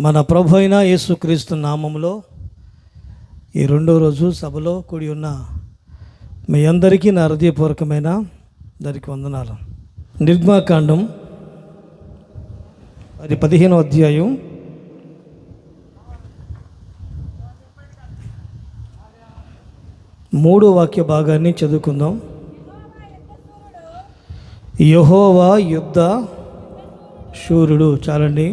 మన ప్రభు అయిన యేసుక్రీస్తు నామములో ఈ రెండో రోజు సభలో కూడి ఉన్న మీ అందరికీ నా హృదయపూర్వకమైన దానికి వందనాలు. నిర్గమాకాండం అది 15వ అధ్యాయం 3వ వాక్య భాగాన్ని చదువుకుందాం. యెహోవా యుద్ధ శూరుడు. చాలండి.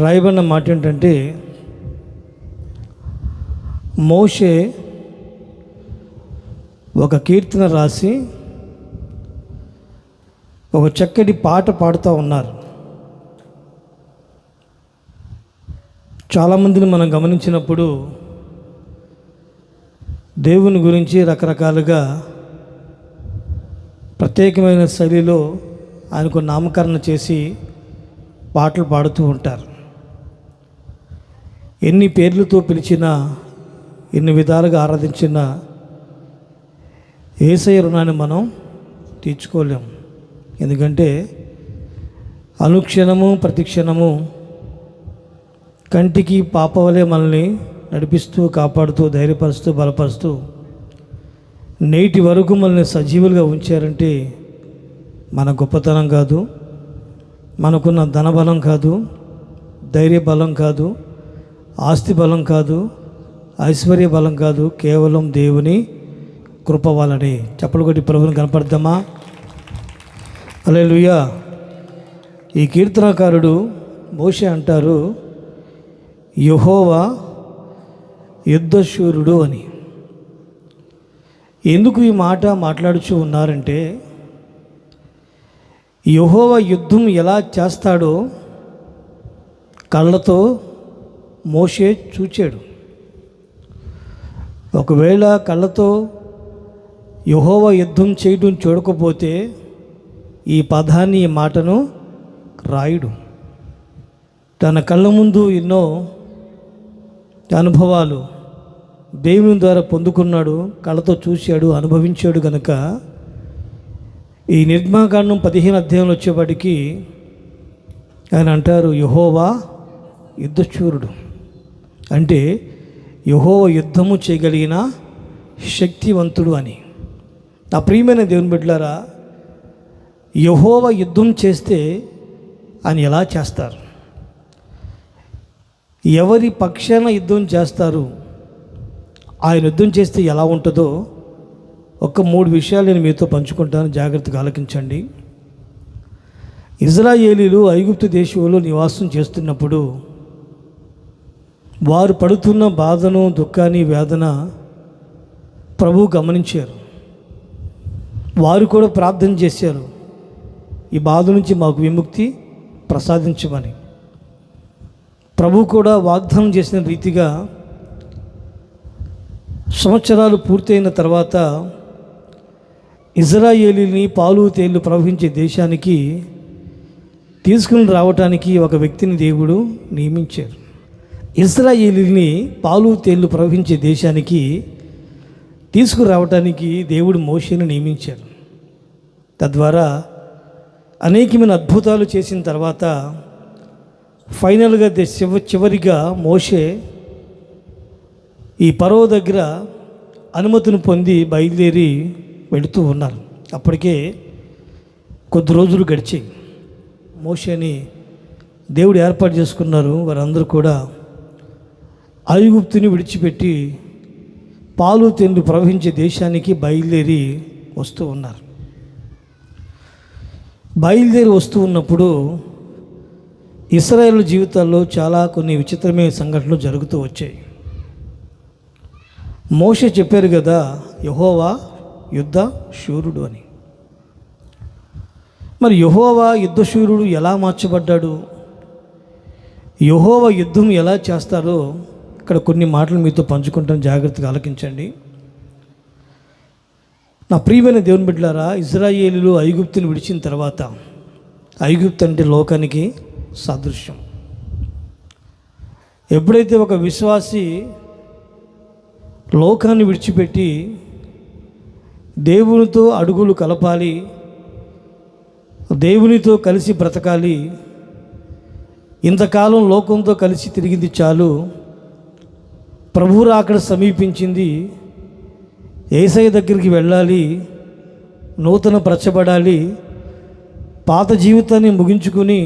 రాయబడిన మాట ఏంటంటే, మోషే ఒక కీర్తన రాసి ఒక చక్కటి పాట పాడుతూ ఉన్నారు. చాలామందిని మనం గమనించినప్పుడు దేవుని గురించి రకరకాలుగా ప్రత్యేకమైన శైలిలో ఆయనకు నామకరణ చేసి పాటలు పాడుతూ ఉంటారు. ఎన్ని పేర్లతో పిలిచినా, ఎన్ని విధాలుగా ఆరాధించినా యేసయ్య రుణాన్ని మనం తీర్చుకోలేము. ఎందుకంటే అనుక్షణము ప్రతిక్షణము కంటికి పాపవలే మనల్ని నడిపిస్తూ, కాపాడుతూ, ధైర్యపరుస్తూ, బలపరుస్తూ నేటి వరకు మనల్ని సజీవులుగా ఉంచారంటే మన గొప్పతనం కాదు, మనకున్న ధనబలం కాదు, ధైర్య బలం కాదు, ఆస్తి బలం కాదు, ఐశ్వర్య బలం కాదు, కేవలం దేవుని కృప వలనే. చప్పలు కొట్టి ప్రభువుని కనపడదామా? హల్లెలూయా. ఈ కీర్తనకారుడు మోషే అంటారు, యెహోవా యుద్ధశూరుడు అని. ఎందుకు ఈ మాట మాట్లాడుచూ ఉన్నారంటే, యెహోవా యుద్ధం ఎలా చేస్తాడో కళ్ళతో మోషే చూచాడు. ఒకవేళ కళ్ళతో యెహోవా యుద్ధం చేయడం చూడకపోతే ఈ పదాన్ని, ఈ మాటను రాయుడు. తన కళ్ళ ముందు ఎన్నో అనుభవాలు దేవుని ద్వారా పొందుకున్నాడు, కళ్ళతో చూశాడు, అనుభవించాడు. కనుక ఈ నిర్గమాకాండం 15 అధ్యాయంలో వచ్చేవాడికి ఆయన అంటారు, యెహోవా యుద్ధశూరుడు. అంటే యెహోవా యుద్ధము చేయగలిగిన శక్తివంతుడు అని. నా ప్రియమైన దేవుని బిడ్డలారా, యెహోవా యుద్ధం చేస్తే ఆయన ఎలా చేస్తారు? ఎవరి పక్షాన యుద్ధం చేస్తారు? ఆయన యుద్ధం చేస్తే ఎలా ఉంటుందో ఒక 3 విషయాలు నేను మీతో పంచుకుంటాను. జాగ్రత్తగా ఆలకించండి. ఇజ్రాయేలీలు ఐగుప్తు దేశంలో నివాసం చేస్తున్నప్పుడు వారు పడుతున్న బాధను, దుఃఖాన్ని, వేదన ప్రభువు గమనించారు. వారు కూడా ప్రార్థన చేశారు, ఈ బాధ నుంచి మాకు విముక్తి ప్రసాదించమని. ప్రభువు కూడా వాగ్దానం చేసిన రీతిగా సంవత్సరాలు పూర్తయిన తర్వాత ఇజ్రాయేలీని పాలు తేళ్లు ప్రవహించే దేశానికి తీసుకుని రావటానికి ఒక వ్యక్తిని దేవుడు నియమించారు. ఇజ్రాయేలీని పాలు తేళ్లు ప్రవహించే దేశానికి తీసుకురావటానికి దేవుడు మోషేను నియమించారు. తద్వారా అనేకమైన అద్భుతాలు చేసిన తర్వాత ఫైనల్గా చివరిగా మోషే ఈ ఫరో దగ్గర అనుమతిని పొంది బయలుదేరి వెళుతూ ఉన్నారు. అప్పటికే కొద్ది రోజులు గడిచాయి. మోషేని దేవుడు ఏర్పాటు చేసుకున్నారు. వారందరూ కూడా ఐగుప్తుని విడిచిపెట్టి పాలు తేళ్లు ప్రవహించే దేశానికి బయలుదేరి వస్తూ ఉన్నారు. బయలుదేరి వస్తూ ఉన్నప్పుడు ఇశ్రాయేలు జీవితాల్లో చాలా కొన్ని విచిత్రమైన సంఘటనలు జరుగుతూ వచ్చాయి. మోషే చెప్పారు కదా, యెహోవా యుద్ధ శూరుడు అని. మరి యెహోవా యుద్ధశూరుడు ఎలా మార్చబడ్డాడు? యెహోవా యుద్ధం ఎలా చేస్తారో ఇక్కడ కొన్ని మాటలు మీతో పంచుకుంటాను. జాగ్రత్తగా ఆలకించండి. నా ప్రియమైన దేవుని బిడ్డలారా, ఇజ్రాయేలీలు ఐగుప్తుని విడిచిన తర్వాత, ఐగుప్తు అంటే లోకానికి సాదృశ్యం. ఎప్పుడైతే ఒక విశ్వాసి లోకాన్ని విడిచిపెట్టి దేవునితో అడుగులు కలపాలి, దేవునితో కలిసి బ్రతకాలి, ఇంతకాలం లోకంతో కలిసి తిరిగింది చాలు, ప్రభువు రాకడ సమీపించింది, యేసయ్య దగ్గరికి వెళ్ళాలి, నూతన పరచబడాలి, పాత జీవితాన్ని ముగించుకుని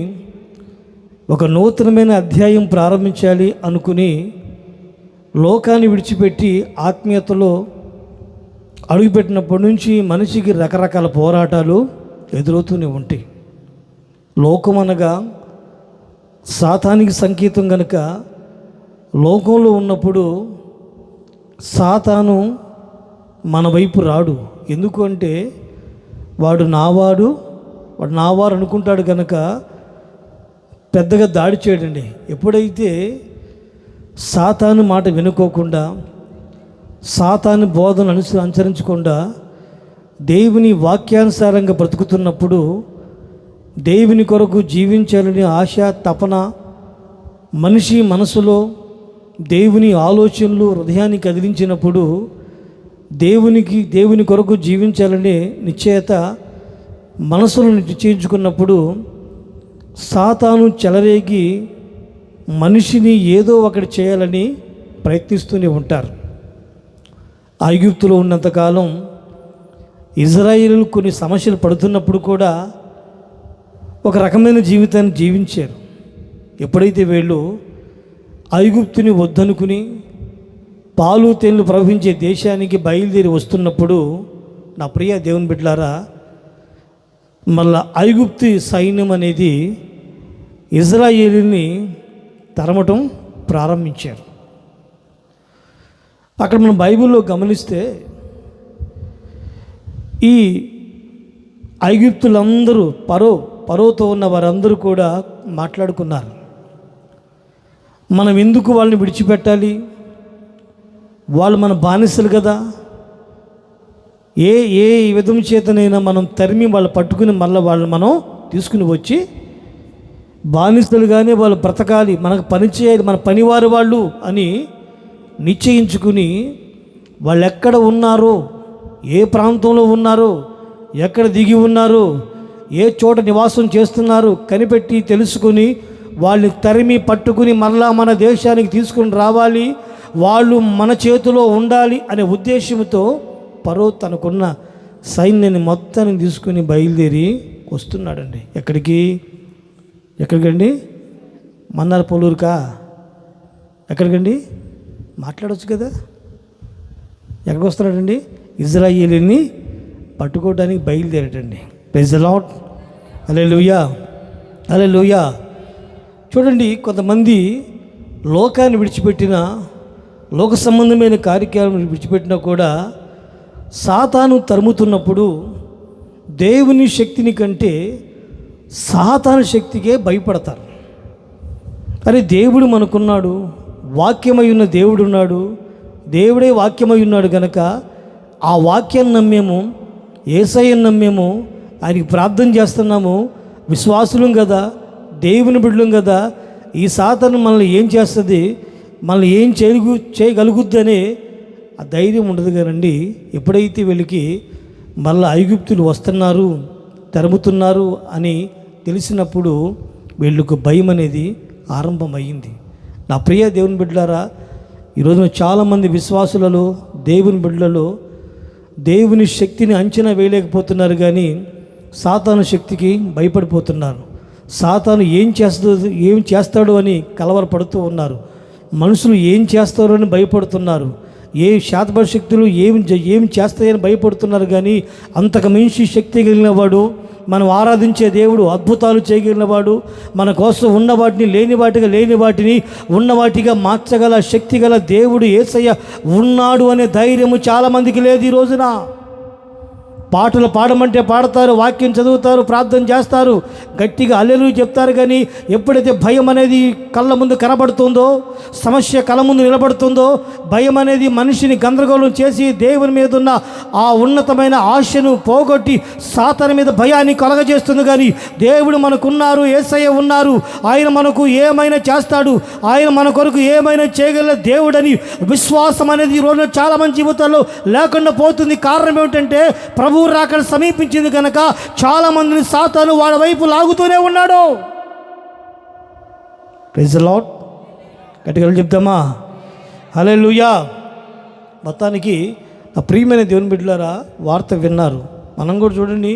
ఒక నూతనమైన అధ్యాయం ప్రారంభించాలి అనుకుని లోకాన్ని విడిచిపెట్టి ఆత్మీయతలో అడుగుపెట్టినప్పటి నుంచి మనిషికి రకరకాల పోరాటాలు ఎదురవుతూనే ఉంటాయి. లోకం అనగా సాతానికి సంకేతం కనుక లోకంలో ఉన్నప్పుడు సాతాను మన వైపు రాడు. ఎందుకు అంటే వాడు నావారు అనుకుంటాడు కనుక పెద్దగా దాడి చేయడండి. ఎప్పుడైతే సాతాను మాట వినుకోకుండా, సాతాను బోధన అనుసరించకుండా దేవుని వాక్యానుసారంగా బ్రతుకుతున్నప్పుడు, దేవుని కొరకు జీవించాలని ఆశ తపన మనిషి మనసులో దేవుని ఆలోచనలు హృదయాన్ని కదిలించినప్పుడు, దేవుని కొరకు జీవించాలనే నిశ్చయత మనసులో నిశ్చయించుకున్నప్పుడు సాతాను చెలరేగి మనిషిని ఏదో ఒకటి చేయాలని ప్రయత్నిస్తూనే ఉంటారు. ఐగుప్తులో ఉన్నంతకాలం ఇజ్రాయేలు కొన్ని సమస్యలు పడుతున్నప్పుడు కూడా ఒక రకమైన జీవితాన్ని జీవించారు. ఎప్పుడైతే వీళ్ళు ఐగుప్తుని వద్దనుకుని పాలు తేళ్లు ప్రవహించే దేశానికి బయలుదేరి వస్తున్నప్పుడు, నా ప్రియ దేవుని బిడ్డలారా, మళ్ళా ఐగుప్తు సైన్యం అనేది ఇజ్రాయేలుని తరమటం ప్రారంభించారు. అక్కడ మనం బైబిల్లో గమనిస్తే ఈ ఐగుప్తులందరూ పరోతో ఉన్న వారందరూ కూడా మాట్లాడుకున్నారు, మనం ఎందుకు వాళ్ళని విడిచిపెట్టాలి, వాళ్ళు మన బానిసలు కదా, ఏ విధం చేతనైనా మనం తరిమి వాళ్ళు పట్టుకుని మళ్ళీ వాళ్ళు మనం తీసుకుని వచ్చి బానిసలుగానే వాళ్ళు బ్రతకాలి, మనకు పని చేయాలి, మన పనివారు వాళ్ళు అని నిశ్చయించుకుని వాళ్ళు ఎక్కడ ఉన్నారో, ఏ ప్రాంతంలో ఉన్నారో, ఎక్కడ దిగి ఉన్నారో, ఏ చోట నివాసం చేస్తున్నారు కనిపెట్టి తెలుసుకుని వాళ్ళని తరిమి పట్టుకుని మళ్ళా మన దేశానికి తీసుకుని రావాలి, వాళ్ళు మన చేతిలో ఉండాలి అనే ఉద్దేశంతో ఫరో తనకున్న సైన్యాన్ని మొత్తాన్ని తీసుకుని బయలుదేరి వస్తున్నాడండి. ఎక్కడికండి? మన్నార పొలూరుకా? ఎక్కడికండి? మాట్లాడవచ్చు కదా. ఎక్కడికి వస్తున్నాడండి? ఇజ్రాయేలుని పట్టుకోవడానికి బయలుదేరటండి. Praise the lord. Hallelujah, hallelujah. చూడండి, కొంతమంది లోకాన్ని విడిచిపెట్టిన, లోక సంబంధమైన కార్యక్రమాలను విడిచిపెట్టినా కూడా సాతాను తరుముతున్నప్పుడు దేవుని శక్తిని కంటే సాతాను శక్తికే భయపడతారు. అరే, దేవుడు మనకున్నాడు, వాక్యమై ఉన్న దేవుడు ఉన్నాడు, దేవుడే వాక్యమై ఉన్నాడు కనుక ఆ వాక్యాన్ని నమ్మేము, యేసయ్యను నమ్మేము, ఆయనకి ప్రార్థన చేస్తున్నాము, విశ్వాసులం కదా, దేవుని బిడ్డలం కదా, ఈ సాతాను మనల్ని ఏం చేస్తుంది, మనల్ని ఏం చేయగలుగుద్ది అనే ఆ ధైర్యం ఉండదు కదండి. ఎప్పుడైతే వీళ్ళకి మళ్ళీ ఐగుప్తులు వస్తున్నారు, తరుముతున్నారు అని తెలిసినప్పుడు వీళ్ళకు భయం అనేది ఆరంభమయ్యింది. నా ప్రియ దేవుని బిడ్డలారా, ఈరోజున చాలామంది విశ్వాసులలో, దేవుని బిడ్డలలో దేవుని శక్తిని అంచనా వేయలేకపోతున్నారు, కానీ సాతాను శక్తికి భయపడిపోతున్నారు. సాతాను ఏం చేస్తాడు అని కలవరపడుతూ ఉన్నారు. మనుషులు ఏం చేస్తారో అని భయపడుతున్నారు. ఏ శాతపడి శక్తులు ఏం చేస్తాయని భయపడుతున్నారు. కానీ అంతకు మించి శక్తి కలిగిన వాడు, మనం ఆరాధించే దేవుడు అద్భుతాలు చేయగలిగిన వాడు, మన కోసం ఉన్న వాటిని లేని వాటిని ఉన్న వాటిగా మార్చగల శక్తి గల దేవుడు యేసయ్య ఉన్నాడు అనే ధైర్యము చాలామందికి లేదు. ఈ రోజున పాటలు పాడమంటే పాడతారు, వాక్యం చదువుతారు, ప్రార్థన చేస్తారు, గట్టిగా హల్లెలూయా చెప్తారు. కానీ ఎప్పుడైతే భయం అనేది కళ్ళ ముందు కనబడుతుందో, సమస్య కళ్ళ ముందు నిలబడుతుందో, భయం అనేది మనిషిని గందరగోళం చేసి దేవుని మీద ఉన్న ఆ ఉన్నతమైన ఆశను పోగొట్టి సాతాను మీద భయాన్ని కలగజేస్తుంది. కానీ దేవుడు మనకున్నారు, యేసయ్య ఉన్నారు, ఆయన మనకు ఏమైనా చేస్తాడు, ఆయన మన కొరకు ఏమైనా చేయగల దేవుడని విశ్వాసం అనేది ఈ రోజున చాలామంది జీవితాల్లో లేకుండా పోతుంది. కారణం ఏమిటంటే ప్రభు రాకడ సమీపించింది కనుక చాలామందిని సాతాను వాళ్ళ వైపు లాగుతూనే ఉన్నాడు. Praise the Lord. గట్టిగా చెప్తామా? హల్లెలూయా. మొత్తానికి నా ప్రియమైన దేవుని బిడ్డలారా, వార్త విన్నారు. మనం కూడా చూడండి,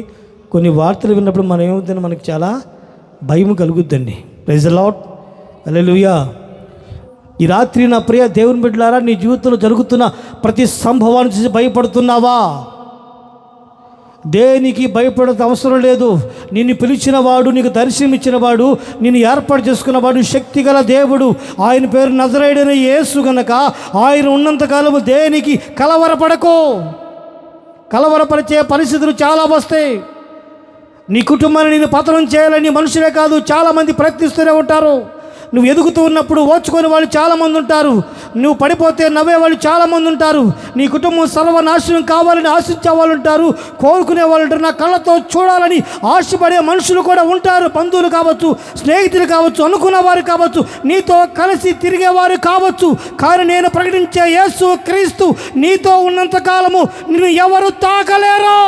కొన్ని వార్తలు విన్నప్పుడు మనం ఏమవుతుందో మనకి చాలా భయం కలుగుద్దండి. Praise the lord. హల్లెలూయా. ఈ రాత్రి నా ప్రియ దేవుని బిడ్డలారా, నీ జీవితంలో జరుగుతున్న ప్రతి సంభవాన్ని చూసి భయపడుతున్నావా? దేనికి భయపడత అవసరం లేదు. నిన్ను పిలిచిన వాడు, నీకు దర్శనం ఇచ్చిన వాడు, నిన్ను ఏర్పాటు చేసుకున్నవాడు శక్తిగల దేవుడు. ఆయన పేరు నజరేయుడైన యేసు గనక ఆయన ఉన్నంతకాలము దేనికి కలవరపడకు. కలవరపరిచే పరిస్థితులు చాలా వస్తాయి. నీ కుటుంబాన్ని నేను పతనం చేయాలని మనుషులే కాదు, చాలామంది ప్రయత్నిస్తూనే ఉంటారు. నువ్వు ఎదుగుతూ ఉన్నప్పుడు ఓర్చుకొని వాళ్ళు చాలామంది ఉంటారు. నువ్వు పడిపోతే నవ్వే వాళ్ళు చాలామంది ఉంటారు. నీ కుటుంబం సర్వనాశనం కావాలని ఆశించే వాళ్ళు ఉంటారు, కోరుకునే వాళ్ళు ఉంటారు. నా కళ్ళతో చూడాలని ఆశపడే మనుషులు కూడా ఉంటారు. బంధువులు కావచ్చు, స్నేహితులు కావచ్చు, అనుకున్న వారు కావచ్చు, నీతో కలిసి తిరిగేవారు కావచ్చు. కానీ నేను ప్రకటించే యేసు క్రీస్తు నీతో ఉన్నంతకాలము నిన్ను ఎవరు తాకలేరు,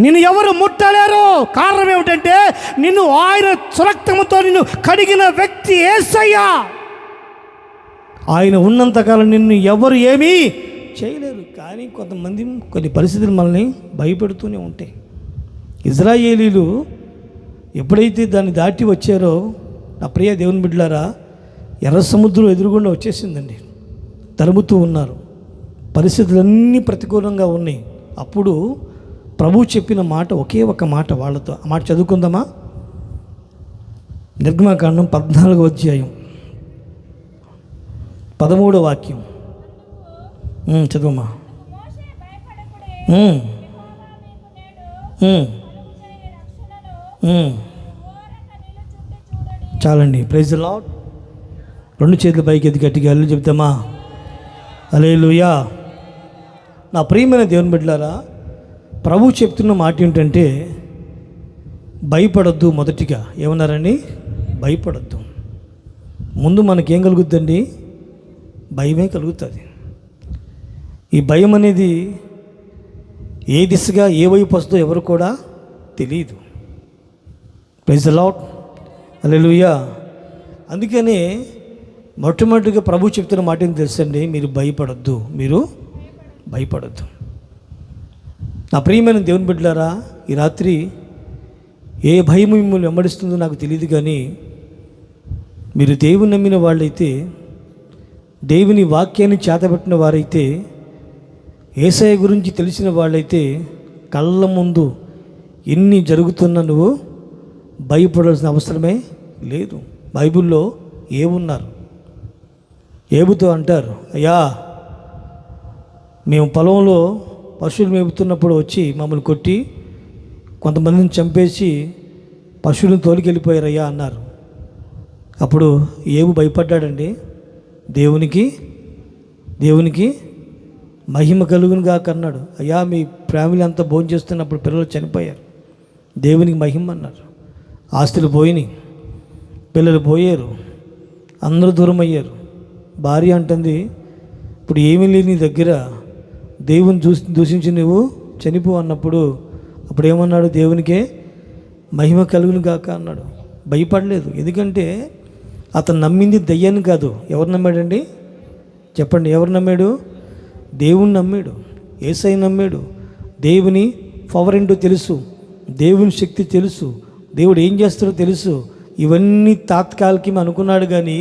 నిన్ను ఎవరు ముట్టలేరు. కారణం ఏమిటంటే నిన్ను ఆయన సురక్తముతో నిన్ను కడిగిన వ్యక్తి యేసయ్య. ఆయన ఉన్నంతకాలం నిన్ను ఎవరు ఏమీ చేయలేరు. కానీ కొంతమంది కొన్ని పరిస్థితులు మనల్ని భయపెడుతూనే ఉంటాయి. ఇజ్రాయేలీలు ఎప్పుడైతే దాన్ని దాటి వచ్చారో నా ప్రియ దేవుని బిడ్డలారా, ఎర్ర సముద్రం ఎదురుగుండా వచ్చేసిందండి. తరుముతూ ఉన్నారు, పరిస్థితులన్నీ ప్రతికూలంగా ఉన్నాయి. అప్పుడు ప్రభు చెప్పిన మాట, ఒకే ఒక మాట వాళ్ళతో. ఆ మాట చదువుకుందామా? నిర్గమకాండం 14వ అధ్యాయం 13వ వాక్యం చదువమ్మా. చాలండి. Praise the Lord. రెండు చేతుల పైకి ఎత్తి గట్టిగా అల్లు చెప్తామా? హల్లెలూయా. నా ప్రియమైన దేవుని బిడ్డలారా, ప్రభు చెప్తున్న మాట ఏంటంటే భయపడొద్దు. మొదటిగా ఏమన్నారండి? భయపడొద్దు. ముందు మనకేం కలుగుద్దండి? భయమే కలుగుతుంది. ఈ భయం అనేది ఏ దిశగా ఏ వైపు వస్తుందో ఎవరు కూడా తెలియదు. Praise the lord. హల్లెలూయా. అందుకనే మొట్టమొదటిగా ప్రభు చెప్తున్న మాట ఏం తెలుసండి? మీరు భయపడొద్దు, మీరు భయపడొద్దు. నా ప్రియమైన దేవుని బిడ్డలారా, ఈ రాత్రి ఏ భయం మిమ్మల్ని వెంబడిస్తుందో నాకు తెలియదు, కానీ మీరు దేవుని నమ్మిన వాళ్ళైతే, దేవుని వాక్యాన్ని చేతబట్టిన వారైతే, యేసయ్య గురించి తెలిసిన వాళ్ళైతే, కళ్ళ ముందు ఎన్ని జరుగుతున్నా నువ్వు భయపడాల్సిన అవసరమే లేదు. బైబిల్లో ఏమున్నారు? ఏబుతో అంటారు, అయ్యా మేము పొలంలో పశువులు మేపుతున్నప్పుడు వచ్చి మమ్మల్ని కొట్టి కొంతమందిని చంపేసి పశువులను తోలికెళ్ళిపోయారయ్యా అన్నారు. అప్పుడు ఏబు భయపడ్డాడండి. దేవునికి మహిమ కలుగును గాక అన్నాడు. అయ్యా మీ ఫ్యామిలీ అంతా భోజనం చేస్తున్నప్పుడు పిల్లలు చనిపోయారు, దేవునికి మహిమ అన్నారు. ఆస్తులు పోయినాయి, పిల్లలు పోయారు, అందరూ దూరం అయ్యారు. భార్య అంటుంది, ఇప్పుడు ఏమీ లేదు నీ దగ్గర, దేవుని దూషించి నువ్వు చనిపో అన్నప్పుడు అప్పుడు ఏమన్నాడు? దేవునికే మహిమ కలుగును గాక అన్నాడు. భయపడలేదు. ఎందుకంటే అతను నమ్మింది దయ్యాన్ని కాదు. ఎవరు నమ్మాడండి? చెప్పండి, ఎవరు నమ్మాడు? దేవుని నమ్మాడు, యేసయ్య నమ్మాడు. దేవుని పవర్ ఏంటో తెలుసు, దేవుని శక్తి తెలుసు, దేవుడు ఏం చేస్తాడో తెలుసు. ఇవన్నీ తాత్కాలికం అనుకున్నాడు, కానీ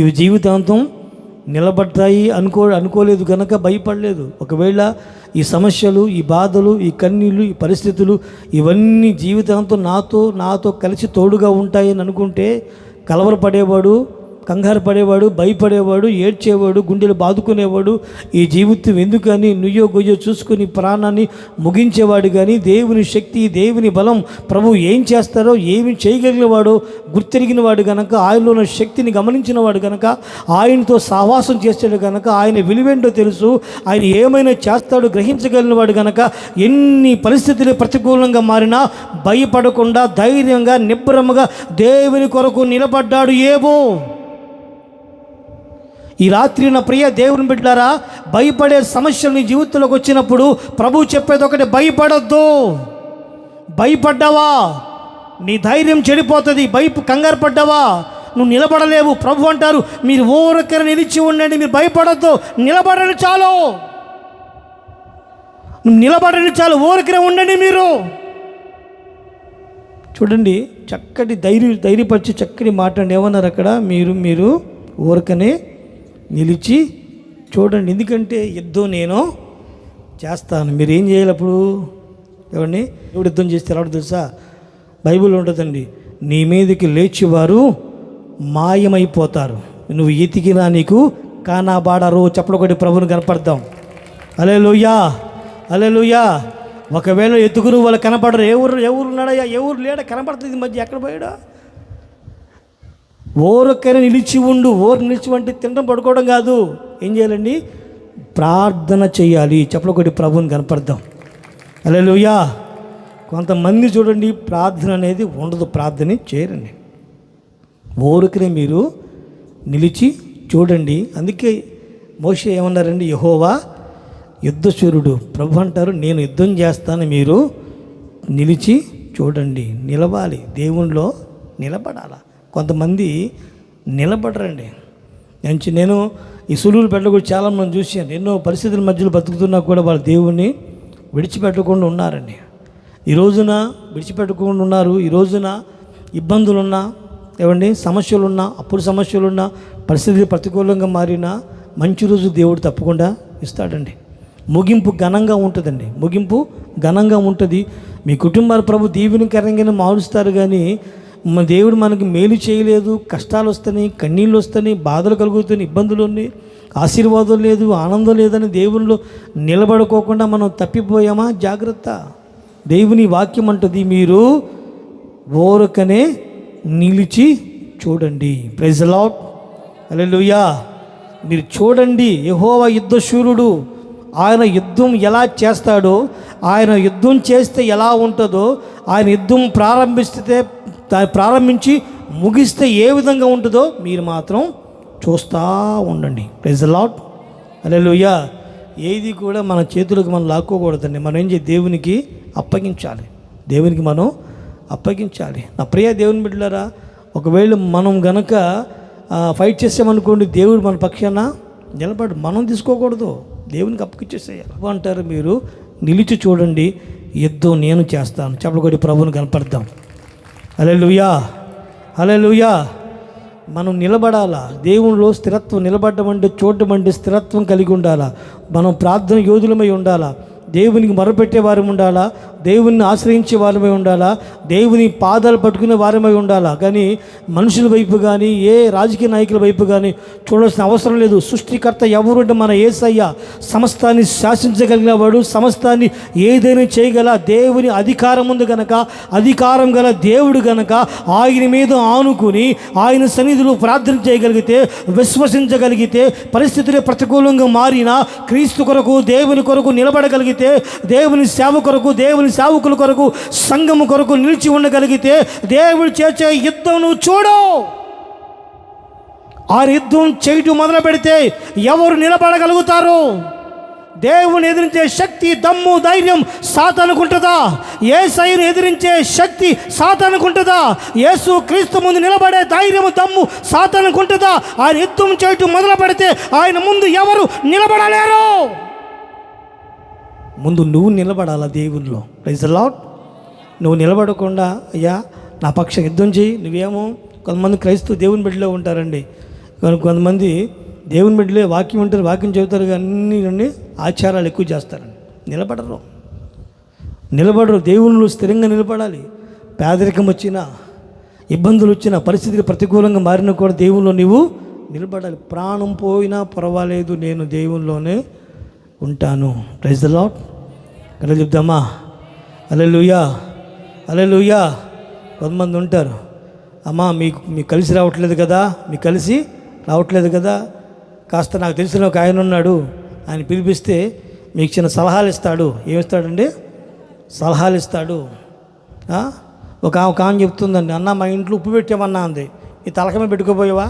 ఇవి జీవితాంతం నిలబడతాయి అనుకోలేదు కనుక భయపడలేదు. ఒకవేళ ఈ సమస్యలు, ఈ బాధలు, ఈ కన్నీళ్ళు, ఈ పరిస్థితులు ఇవన్నీ జీవితాంతం నాతో కలిసి తోడుగా ఉంటాయని అనుకుంటే కలవరపడేవాడు, కంగారు పడేవాడు, భయపడేవాడు, ఏడ్చేవాడు, గుండెలు బాదుకునేవాడు, ఈ జీవితం ఎందుకని నుయ్యో గొయ్యో చూసుకుని ప్రాణాన్ని ముగించేవాడు. కానీ దేవుని శక్తి, దేవుని బలం, ప్రభు ఏం చేస్తారో ఏమి చేయగలిగినవాడో గుర్తెరిగిన వాడు కనుక, ఆయనలో ఉన్న శక్తిని గమనించిన వాడు కనుక, ఆయనతో సహవాసం చేస్తాడు కనుక, ఆయన విలువేంటో తెలుసు, ఆయన ఏమైనా చేస్తాడో గ్రహించగలిగిన వాడు కనుక, ఎన్ని పరిస్థితులు ప్రతికూలంగా మారినా భయపడకుండా ధైర్యంగా నిబ్బరముగా దేవుని కొరకు నిలబడ్డాడు ఏబో. ఈ రాత్రి నా ప్రియ దేవుని బిడ్డలారా, భయపడే సమస్యలు నీ జీవితంలోకి వచ్చినప్పుడు ప్రభు చెప్పేది ఒకటి, భయపడొద్దు. భయపడ్డావా నీ ధైర్యం చెడిపోతుంది. కంగారు పడ్డావా? నువ్వు నిలబడలేవు. ప్రభు అంటారు, మీరు ఊరకర నిలిచి ఉండండి, మీరు భయపడద్దు, నిలబడండి చాలు. నిలబడండి చాలు, ఊరకరే ఉండండి. మీరు చూడండి, చక్కటి ధైర్యపరిచి చక్కటి మాట్లాడి ఏమన్నారు అక్కడ, మీరు ఊరకనే నిలిచి చూడండి, ఎందుకంటే యుద్ధం నేను చేస్తాను. మీరు ఏం చేయాలి అప్పుడు? ఎవరిని ఎవడు యుద్ధం చేస్తే ఎలా తెలుసా? బైబిల్ ఉంటుందండి, నీ మీదకి లేచివారు మాయమైపోతారు, నువ్వు ఎతికినా నీకు కానాబాడారు. చెప్పలకొట్టి ప్రభుని కనపడదాం. హల్లెలూయా, హల్లెలూయా. ఒకవేళ ఎత్తుకురు వాళ్ళు కనపడరు. ఎవరు ఉన్నాడయ్యా? ఎవరు లేడా? కనపడుతుంది మధ్య ఎక్కడ పోయాడా? ఓరొక్కనే నిలిచి ఉండు. నిలిచి అంటే తినడం పడుకోవడం కాదు. ఏం చేయాలండి? ప్రార్థన చేయాలి. చెప్పలకొట్టి ప్రభుని కనపడదాం. హల్లెలూయా. కొంతమంది చూడండి, ప్రార్థన అనేది ఉండదు, ప్రార్థన చేయరండి. ఓరొక్కనే మీరు నిలిచి చూడండి. అందుకే మోషే ఏమన్నారండి? యెహోవా యుద్ధశూరుడు. ప్రభు అంటారు, నేను యుద్ధం చేస్తాను, మీరు నిలిచి చూడండి. నిలవాలి, దేవునిలో నిలబడాల. కొంతమంది నిలబడరండి. నేను ఈ సులువులు పెట్టకుండా చాలామంది చూశాను. ఎన్నో పరిస్థితుల మధ్యలో బతుకుతున్నా కూడా వాళ్ళ దేవుణ్ణి విడిచిపెట్టకుండా ఉన్నారండి. ఈ రోజున విడిచిపెట్టకుండా ఉన్నారు. ఈ రోజున ఇబ్బందులున్నా, ఏమండి, సమస్యలున్నా, అప్పుడు సమస్యలున్నా, పరిస్థితులు ప్రతికూలంగా మారినా మంచి రోజు దేవుడు తప్పకుండా ఇస్తాడండి. ముగింపు ఘనంగా ఉంటుందండి. ముగింపు ఘనంగా ఉంటుంది. మీ కుటుంబాలు ప్రభు దీవెనకరంగానే మారుస్తారు. కానీ మన దేవుడు మనకి మేలు చేయలేదు, కష్టాలు వస్తున్నాయి, కన్నీళ్ళు వస్తున్నాయి, బాధలు కలుగుతున్నాయి, ఇబ్బందులు ఉన్నాయి, ఆశీర్వాదం లేదు, ఆనందం లేదని దేవునిలో నిలబడుకోకుండా మనం తప్పిపోయామా? జాగ్రత్త. దేవుని వాక్యం అంటుంది, మీరు ఓరకనే నిలిచి చూడండి. Praise the lord. హల్లెలూయా. మీరు చూడండి, యెహోవా యుద్ధశూరుడు. ఆయన యుద్ధం ఎలా చేస్తాడో, ఆయన యుద్ధం చేస్తే ఎలా ఉంటుందో, ఆయన యుద్ధం ప్రారంభించి ముగిస్తే ఏ విధంగా ఉంటుందో మీరు మాత్రం చూస్తూ ఉండండి. Praise the lord. హల్లెలూయా. ఏది కూడా మన చేతులకు మనం లాక్కోకూడదండి. మనం ఏం చేయాలి? దేవునికి అప్పగించాలి. దేవునికి మనం అప్పగించాలి. నా ప్రియ దేవుని బిడ్డలారా, ఒకవేళ మనం గనక ఫైట్ చేసామనుకోండి, దేవుడు మన పక్షాన నిలబడు. మనం తీసుకోకూడదు, దేవునికి అప్పగించేసేయాలి. అంటారు, మీరు నిలిచి చూడండి, యుద్ధం నేను చేస్తాను. చెప్పలకొట్టి ప్రభుని కనపడదాం. హల్లెలూయా, హల్లెలూయా. మనం నిలబడాలా. దేవునిలో స్థిరత్వం. నిలబడడం అంటే చూడడం అంటే స్థిరత్వం కలిగి ఉండాలా. మనం ప్రార్థన యోధులమై ఉండాలా. దేవునికి మొరపెట్టే వారమై ఉండాలా. దేవుని ఆశ్రయించే వారమై ఉండాలా. దేవుని పాదాలు పట్టుకునే వారమై ఉండాలా. కానీ మనుషుల వైపు కానీ, ఏ రాజకీయ నాయకుల వైపు కానీ చూడాల్సిన అవసరం లేదు. సృష్టికర్త ఎవరు అంటే మన యేసయ్య. సమస్తాన్ని శాసించగలిగిన వాడు, సమస్తాన్ని ఏదైనా చేయగల దేవుని అధికారం ఉంది గనక, అధికారం గల దేవుడు గనక ఆయన మీద ఆనుకుని ఆయన సన్నిధిలో ప్రార్థన చేయగలిగితే, విశ్వసించగలిగితే, పరిస్థితులే ప్రతికూలంగా మారినా క్రీస్తు కొరకు, దేవుని కొరకు నిలబడగలిగితే, దేవుని సేవ కొరకు, దేవుని సేవకుల కొరకు, సంఘము కొరకు నిలిచి ఉండగలిగితే, దేవుడు చేసే యుద్ధం నువ్వు చూడు. ఆ యుద్ధం చేయటం మొదలు పెడితే ఎవరు నిలబడగలుగుతారు? దేవుని ఎదిరించే శక్తి, దమ్ము, ధైర్యం సాతానుకుంటుందా? యేసయ్యను ఎదిరించే శక్తి సాతానుకుంటుందా? యేసు క్రీస్తు ముందు నిలబడే ధైర్యం, దమ్ము సాతానుకుంటుందా? ఆయన యుద్ధం చేయటం మొదలు పెడితే ఆయన ముందు ఎవరు నిలబడలేరు. ముందు నువ్వు నిలబడాలా దేవునిలో. Praise the Lord. నువ్వు నిలబడకుండా, అయ్యా నా పక్షం యుద్ధం చేయి, నువ్వేమో. కొంతమంది క్రైస్తవ దేవుని బిడ్డలో ఉంటారండి. కొంతమంది దేవుని బిడ్డలే వాక్యం ఉంటారు, వాక్యం చెబుతారు, అన్నీ ఆచారాలు ఎక్కువ చేస్తారండి. నిలబడరు. దేవునిలో స్థిరంగా నిలబడాలి. పేదరికం వచ్చినా, ఇబ్బందులు వచ్చినా, పరిస్థితులు ప్రతికూలంగా మారినా కూడా దేవునిలో నీవు నిలబడాలి. ప్రాణం పోయినా పర్వాలేదు, నేను దేవునిలోనే ఉంటాను. Praise the Lord. కదా చెప్దామా? హల్లెలూయా, హల్లెలూయా. కొంతమంది ఉంటారు, అమ్మా మీకు కలిసి రావట్లేదు కదా, కాస్త నాకు తెలిసిన ఒక ఆయన ఉన్నాడు, ఆయన పిలిపిస్తే మీకు చిన్న సలహాలు ఇస్తాడు. ఏమిస్తాడండి? సలహాలు ఇస్తాడు. ఒక ఆమె చెప్తుందండి, అన్న మా ఇంట్లో ఉప్పు పెట్టామన్నా అంది. ఈ తలకమే పెట్టుకోపోయావా?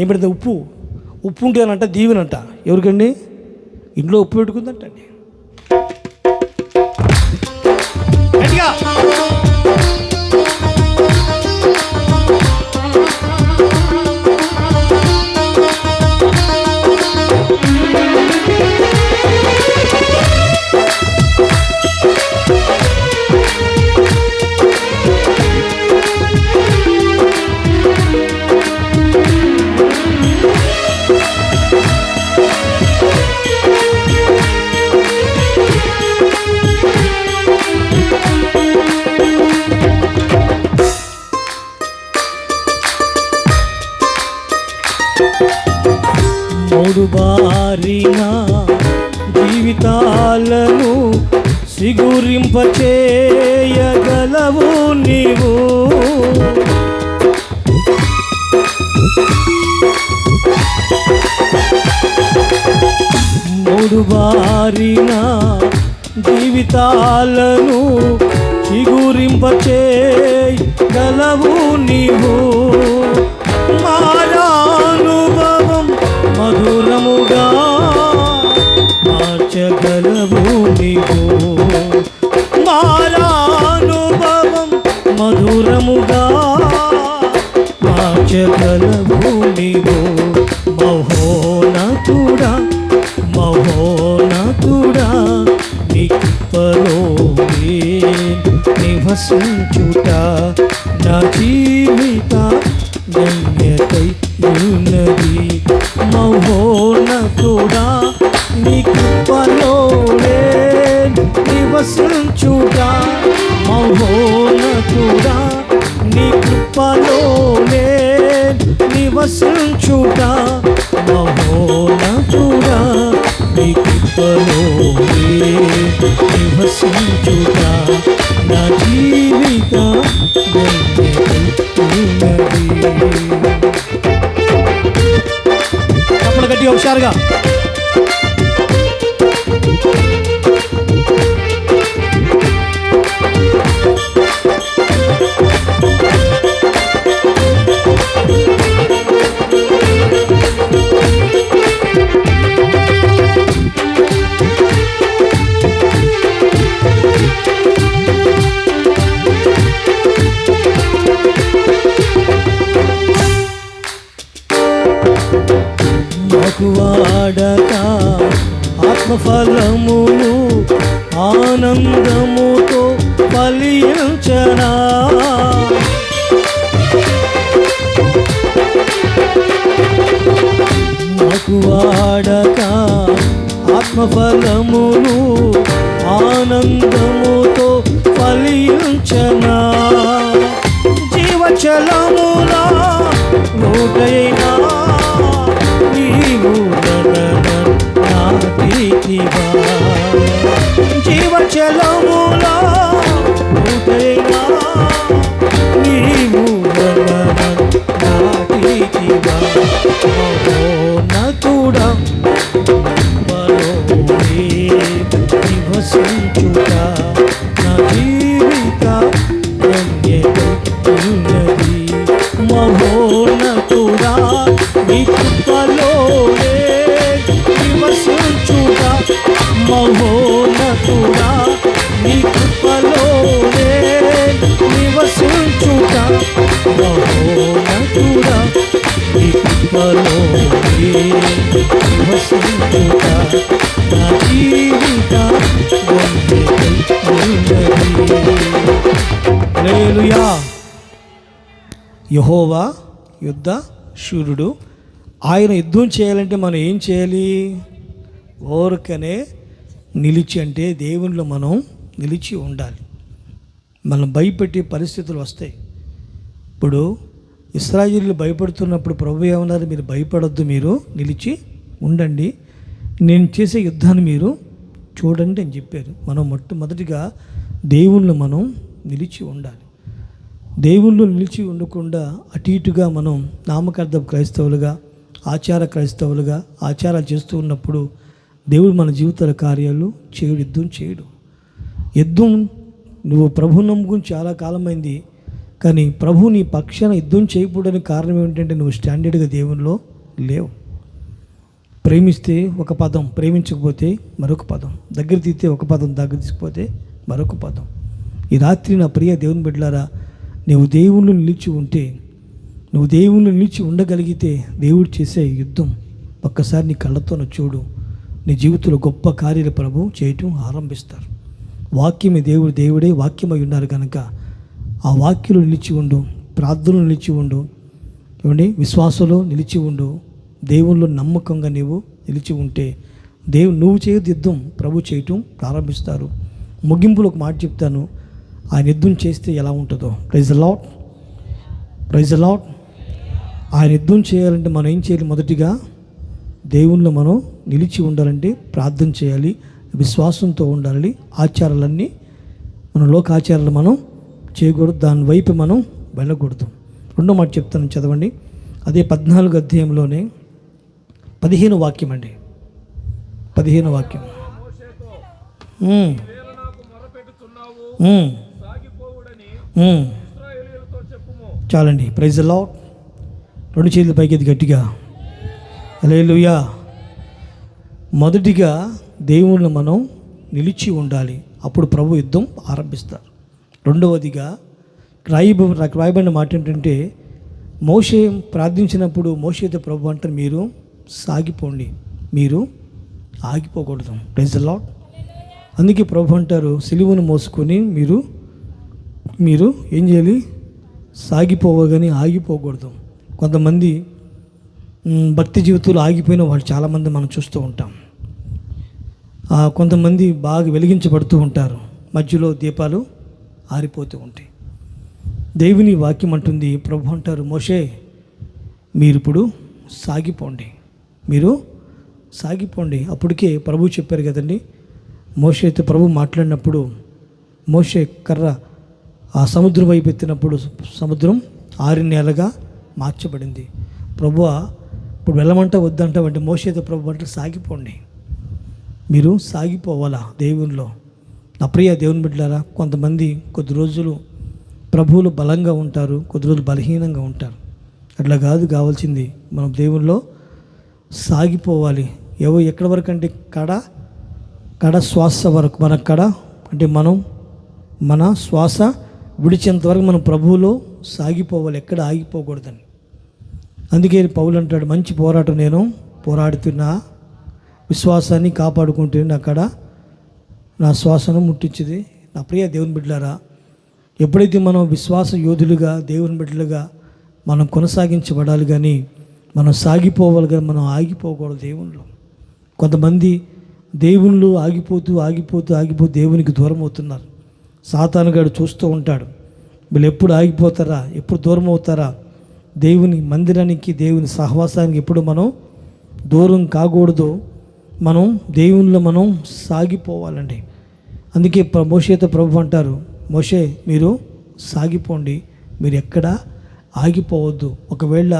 ఏం పెడితే ఉప్పు ఉంటేనంట దీవెనంట. ఎవరికండి? ఇంట్లో ఉప్పు పెట్టుకుందంటండి. గట్టిగా మూడు బారిన జీవితాలను సిగురింపచేయగలవు నీవు. మూడు బారిన జీవితాలను చిగురింపచేయగలవు నీవు. మారానుభవం మధురముగా మార్చగలవు నీవు. మారానుభవం మధురముగా మార్చగలవు నీవు. మహోన్నతుడా మహోన్నతుడా నీ కృపలో నివసించుట నా జీవిత ధన్యతై ఉన్నది. మహోన్నతుడా నీ కృపలో నివసించుట మహోన్నతుడా నీ కృపలో నివసించుట మహోన్నతుడా నీ కృపలో నివసించుట నా జీవిత ఉన్నది. అప్పుడు గట్టిగా హుషారుగా వాడక ఆత్మఫలములు ఆనందముతో ఫలించనా. మాకు వాడక ఆత్మఫలములు ఆనందముతో ఫలించనా. జీవచలములా నూటైనా నీవు నాటివా. జీవచలములా నూటైనా నీవు నాటివా. మహోన్నతుడా నివసించుట నా జీవిత ఉన్నది. మహోన్నతుడా నీ కృపలో నివసించుట మహోన్నతుడా నీ కృపలో నివసించుట మహోన్నతుడా నీ కృపలో నివసించుట నా జీవిత హల్లెలూయా. యెహోవా యుద్ధ శూరుడు. ఆయన యుద్ధం చేయాలంటే మనం ఏం చేయాలి? ఓరకనే నిలిచి, అంటే దేవునిలో మనం నిలిచి ఉండాలి. మనం భయపెట్టే పరిస్థితులు వస్తాయి. ఇప్పుడు ఇశ్రాయేలీయులు భయపడుతున్నప్పుడు ప్రభు ఏమన్నారు? మీరు భయపడొద్దు, మీరు నిలిచి ఉండండి, నేను చేసే యుద్ధాన్ని మీరు చూడండి అని చెప్పారు. మనం మొట్టమొదటిగా దేవుళ్ళు మనం నిలిచి ఉండాలి. దేవుళ్ళు నిలిచి ఉండకుండా అటు ఇటుగా మనం నామకార్థ క్రైస్తవులుగా, ఆచార క్రైస్తవులుగా ఆచారాలు చేస్తూ ఉన్నప్పుడు దేవుడు మన జీవితాల కార్యాలు చేయడు, యుద్ధం చేయడు. యుద్ధం నువ్వు ప్రభు నమ్ముకుని చాలా కాలమైంది, కానీ ప్రభు నీ పక్షాన యుద్ధం చేయకూడని కారణం ఏమిటంటే నువ్వు స్టాండర్డ్గా దేవునిలో లేవు. ప్రేమిస్తే ఒక పదం, ప్రేమించకపోతే మరొక పదం, దగ్గర తీస్తే ఒక పదం, దగ్గర తీసుకుపోతే మరొక పదం. ఈ రాత్రి నా ప్రియ దేవుని బిడ్డలారా, నువ్వు దేవుళ్ళు నిలిచి ఉంటే, నువ్వు దేవుళ్ళు నిలిచి ఉండగలిగితే దేవుడు చేసే యుద్ధం ఒక్కసారి నీ కళ్ళతో చూడు. నీ జీవితంలో గొప్ప కార్యాలు ప్రభు చేయటం ఆరంభిస్తారు. వాక్యమే దేవుడే వాక్యమై ఉన్నారు కనుక ఆ వాక్యంలో నిలిచి ఉండు, ప్రార్థనలో నిలిచి ఉండు, ఏమండి విశ్వాసంలో నిలిచి ఉండు, దేవుళ్ళు నమ్మకంగా నీవు నిలిచి ఉంటే నువ్వు చేయదు యుద్ధం ప్రభు చేయటం ప్రారంభిస్తారు. ముగింపులో ఒక మాట చెప్తాను, ఆయన యుద్ధం చేస్తే ఎలా ఉంటుందో. Praise the Lord, praise the Lord. ఆయన యుద్ధం చేయాలంటే మనం ఏం చేయాలి? మొదటిగా దేవుణ్ణి మనం నిలిచి ఉండాలంటే ప్రార్థన చేయాలి, విశ్వాసంతో ఉండాలి. ఆచారాలన్నీ మన లోక ఆచారాలు మనం చేయకూడదు, దాని వైపు మనం వెళ్ళకూడదు. రెండో మాట చెప్తాను, చదవండి. అదే 14 అధ్యాయంలోనే 15 వాక్యం అండి. 15 వాక్యం. చాలండి. Praise the lord. 2 చేతుల పైకి ఎత్తి గట్టిగా హల్లెలూయా. మొదటిగా దేవుణ్ణి మనం నిలిచి ఉండాలి, అప్పుడు ప్రభు యుద్ధం ఆరంభిస్తారు. రెండవదిగా రాయబడిన మాట ఏంటంటే, మోషే ప్రార్థించినప్పుడు మోషేతో ప్రభు అంటారు, మీరు సాగిపోండి, మీరు ఆగిపోకూడదు. Praise the lord. అందుకే ప్రభు అంటారు, సిలువను మోసుకొని మీరు ఏం చేయాలి? సాగిపోవగానే ఆగిపోకూడదు. కొంతమంది భక్తి జీవితంలో ఆగిపోయిన వాళ్ళు చాలామంది మనం చూస్తూ ఉంటాం. కొంతమంది బాగా వెలిగించబడుతూ ఉంటారు, మధ్యలో దీపాలు ఆరిపోతూ ఉంటాయి. దేవుని వాక్యం అంటుంది, ప్రభు అంటారు, మోషే మీరు ఇప్పుడు సాగిపోండి, మీరు సాగిపోండి. అప్పటికే ప్రభు చెప్పారు కదండి, మోషేతో ప్రభు మాట్లాడినప్పుడు మోషే కర్ర ఆ సముద్రం వైపు ఎత్తినప్పుడు సముద్రం 6 నెలలుగా మార్చబడింది. ప్రభువా ఇప్పుడు వెళ్ళమంటే వద్దంటావంటే మోషేతో ప్రభు అంటే సాగిపోండి, మీరు సాగిపోవాలా దేవునిలో. నా ప్రియ దేవుని బిడ్డలారా, కొంతమంది కొద్ది రోజులు ప్రభువులు బలంగా ఉంటారు, కొద్ది రోజులు బలహీనంగా ఉంటారు. అట్లా కావాల్సింది మనం దేవునిలో సాగిపోవాలి. ఎక్కడి వరకు అంటే కడ శ్వాస వరకు. మన కడ అంటే మన శ్వాస విడిచేంత వరకు మనం ప్రభువులో సాగిపోవాలి, ఎక్కడ ఆగిపోకూడదని. అందుకే పౌలు అంటాడు, మంచి పోరాటం నేను పోరాడుతున్నా, విశ్వాసాన్ని కాపాడుకుంటే అక్కడ నా శ్వాసను ముట్టించింది. నా ప్రియ దేవుని బిడ్డలారా, ఎప్పుడైతే మనం విశ్వాస యోధులుగా దేవుని బిడ్డలుగా మనం కొనసాగించబడాలి, కానీ మనం సాగిపోవాలి, కానీ మనం ఆగిపోకూడదు దేవునిలో. కొంతమంది దేవుళ్ళు ఆగిపోతూ దేవునికి దూరం అవుతున్నారు. సాతానుగాడు చూస్తూ ఉంటాడు, వీళ్ళు ఎప్పుడు ఆగిపోతారా, ఎప్పుడు దూరం అవుతారా. దేవుని మందిరానికి, దేవుని సహవాసానికి ఎప్పుడు మనం దూరం కాకూడదు. మనం దేవునిలో మనం సాగిపోవాలండి. అందుకే మోషేతో ప్రభు అంటారు, మోషే మీరు సాగిపోండి, మీరు ఎక్కడ ఆగిపోవద్దు. ఒకవేళ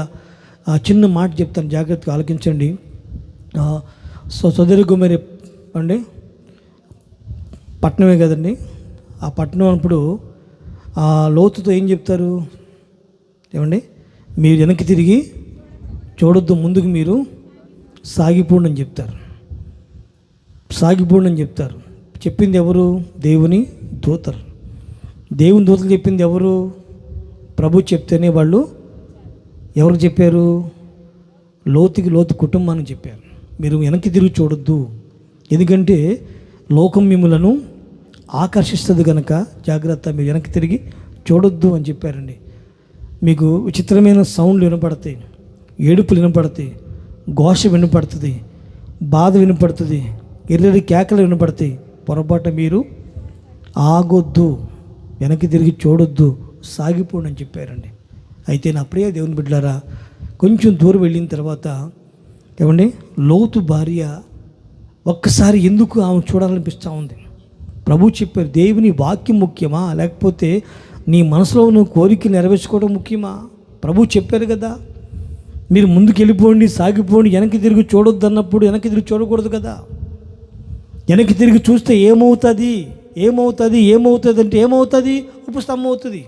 చిన్న మాట చెప్తాను, జాగ్రత్తగా ఆలకించండి. సొదొమ అండి పట్టణమే కదండి. ఆ పట్టణం అప్పుడు లోతుతో ఏం చెప్తారు ఏమండి? మీరు వెనక్కి తిరిగి చూడొద్దు, ముందుకు మీరు సాగిపోండి అని చెప్తారు. సాగిపోండి అని చెప్తారు. చెప్పింది ఎవరు? దేవుని దూతలు. దేవుని దూతలు చెప్పింది ఎవరు? ప్రభు చెప్తేనే వాళ్ళు ఎవరు చెప్పారు? లోతు కుటుంబానికి చెప్పారు. మీరు వెనక్కి తిరిగి చూడొద్దు, ఎందుకంటే లోకం మిమ్మలను ఆకర్షిస్తుంది కనుక జాగ్రత్త, మీరు వెనక్కి తిరిగి చూడొద్దు అని చెప్పారండి. మీకు విచిత్రమైన సౌండ్లు వినపడతాయి, ఏడుపులు వినపడతాయి, ఘోష వినపడుతుంది, బాధ వినపడుతుంది, ఎర్రటి కేకలు వినపడతాయి. పొరపాటు మీరు ఆగొద్దు, వెనక్కి తిరిగి చూడొద్దు, సాగిపోండి అని చెప్పారండి. అయితే నా ప్రియ దేవుని బిడ్డలారా, కొంచెం దూరం వెళ్ళిన తర్వాత ఏమండి, లోతు భార్య ఒక్కసారి ఎందుకు ఆమె చూడాలనిపిస్తూ ఉంది. ప్రభు చెప్పారు, దేవుని వాక్యం ముఖ్యమా, లేకపోతే నీ మనసులో ఉన్న కోరిక నెరవేర్చుకోవడం ముఖ్యమా? ప్రభు చెప్పారు కదా, మీరు ముందుకు వెళ్ళిపోండి, సాగిపోండి, వెనక్కి తిరిగి చూడొద్దు అన్నప్పుడు వెనక్కి తిరిగి చూడకూడదు కదా. వెనక్కి తిరిగి చూస్తే ఏమవుతుంది అంటే ఏమవుతుంది? ఉపస్తంభం అవుతుంది.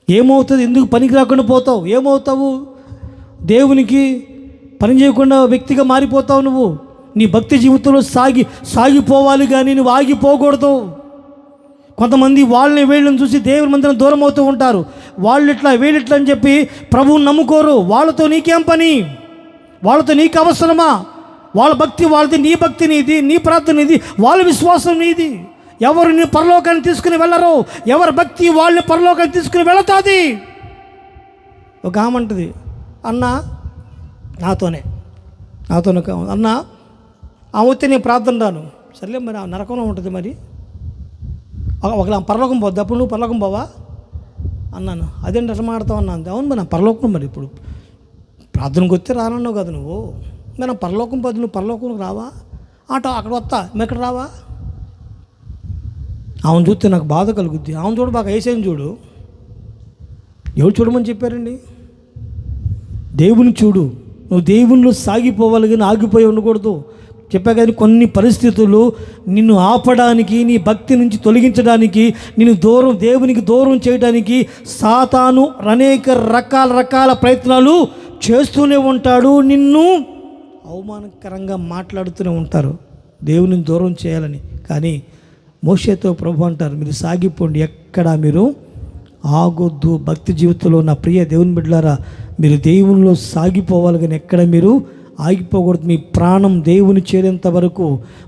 ఏమవుతుంది? ఎందుకు పనికి రాకుండా పోతావు? ఏమవుతావు? దేవునికి పని చేయకుండా వ్యక్తిగా మారిపోతావు. నువ్వు నీ భక్తి జీవితంలో సాగిపోవాలి, కానీ నువ్వు ఆగిపోకూడదు. కొంతమంది వాళ్ళని వీళ్ళని చూసి దేవుని మందిరం దూరం అవుతూ ఉంటారు. వాళ్ళు ఇట్లా వీళ్ళిట్లా అని చెప్పి ప్రభువుని నమ్ముకోరు. వాళ్ళతో నీకేం పని? వాళ్ళతో నీకు అవసరమా? వాళ్ళ భక్తి వాళ్ళది, నీ భక్తి నీది, నీ ప్రార్థన నీది, వాళ్ళ విశ్వాసం నీది. ఎవరు నీ పరలోకాన్ని తీసుకుని వెళ్ళరు, ఎవరి భక్తి వాళ్ళని పరలోకాన్ని తీసుకుని వెళుతుంది. ఒక ఆమె అంటది, అన్న నాతోనే అన్న ఆమె వస్తే నేను ప్రార్థన రాను. సర్లే, మరి ఆ నరకంలో ఉంటుంది. మరి ఒకలా పరలోకం పోద్ది, అప్పుడు నువ్వు పరలోకం పోవా? అన్నాను. అదేంటి అట్లా మాడతావు అన్నాను. అవును మరి నా పరలోకం, మరి ఇప్పుడు ప్రార్థనకు వస్తే రానన్నావు కదా నువ్వు, మరి నా పరలోకం పది, నువ్వు పరలోకంకి రావా? అక్కడ వస్తా, మేము ఎక్కడ రావా? ఆమెను చూస్తే నాకు బాధ కలుగుద్ది. ఆమెను చూడు, బాగా ఏసేని చూడు. ఎవరు చూడమని చెప్పారండి? దేవుని చూడు. నువ్వు దేవుళ్ళు సాగిపోవాలి కానీ ఆగిపోయి ఉండకూడదు. చెప్పా కానీ కొన్ని పరిస్థితులు నిన్ను ఆపడానికి, నీ భక్తి నుంచి తొలగించడానికి, నిన్ను దేవునికి దూరం చేయడానికి సాతాను అనేక రకాల ప్రయత్నాలు చేస్తూనే ఉంటాడు. నిన్ను అవమానకరంగా మాట్లాడుతూనే ఉంటారు దేవుని దూరం చేయాలని. కానీ మోషేతో ప్రభు అంటారు, మీరు సాగిపోండి, ఎక్కడ మీరు ఆగొద్దు. భక్తి జీవితంలో నా ప్రియ దేవుని బిడ్డలారా, మీరు దేవునిలో సాగిపోవాలి కానీ ఎక్కడ మీరు ఆగిపోకూడదు. మీ ప్రాణం దేవుని చేరేంత వరకు,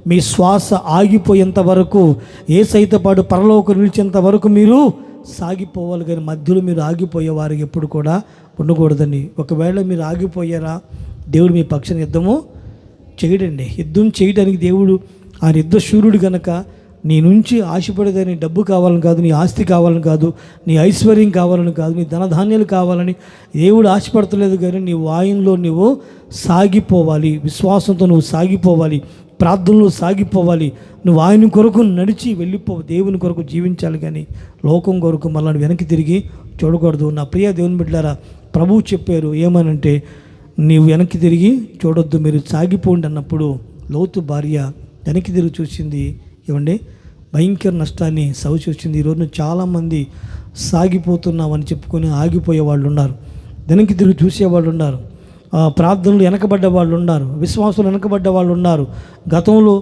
మీ శ్వాస ఆగిపోయేంత వరకు, యేసయ్యతో పాటు పరలోకం నిలిచేంత వరకు మీరు సాగిపోవాలి కానీ మధ్యలో మీరు ఆగిపోయే వారికి ఎప్పుడు కూడా ఉండకూడదండి. ఒకవేళ మీరు ఆగిపోయారా, దేవుడు మీ పక్షాన యుద్ధము చేయడండి. యుద్ధం చేయడానికి దేవుడు ఆయన యుద్ధ శూరుడు కనుక నీ నుంచి ఆశపడేదని డబ్బు కావాలని కాదు, నీ ఆస్తి కావాలని కాదు, నీ ఐశ్వర్యం కావాలని కాదు, నీ ధనధాన్యాలు కావాలని దేవుడు ఆశపడతలేదు. కానీ నీ వాయుల్లో నువ్వు సాగిపోవాలి, విశ్వాసంతో నువ్వు సాగిపోవాలి, ప్రార్థనలో సాగిపోవాలి. నువ్వు ఆయన కొరకు నడిచి దేవుని కొరకు జీవించాలి కానీ లోకం కొరకు మళ్ళీ వెనక్కి తిరిగి చూడకూడదు. నా ప్రియ దేవుని బిడ్డలారా, ప్రభువు చెప్పారు ఏమనంటే, నీవు వెనక్కి తిరిగి చూడొద్దు, మీరు సాగిపోండి అన్నప్పుడు లోతు భార్య వెనక్కి తిరిగి చూసింది. ఏమండి, భయంకర నష్టాన్ని సవిచూసింది. ఈరోజు చాలామంది సాగిపోతున్నామని చెప్పుకొని ఆగిపోయే వాళ్ళు ఉన్నారు, వెనక్కి తిరిగి చూసేవాళ్ళు ఉన్నారు, ప్రార్థనలు వెనకబడ్డ వాళ్ళు ఉన్నారు, విశ్వాసులు వెనకబడ్డ వాళ్ళు ఉన్నారు. గతంలో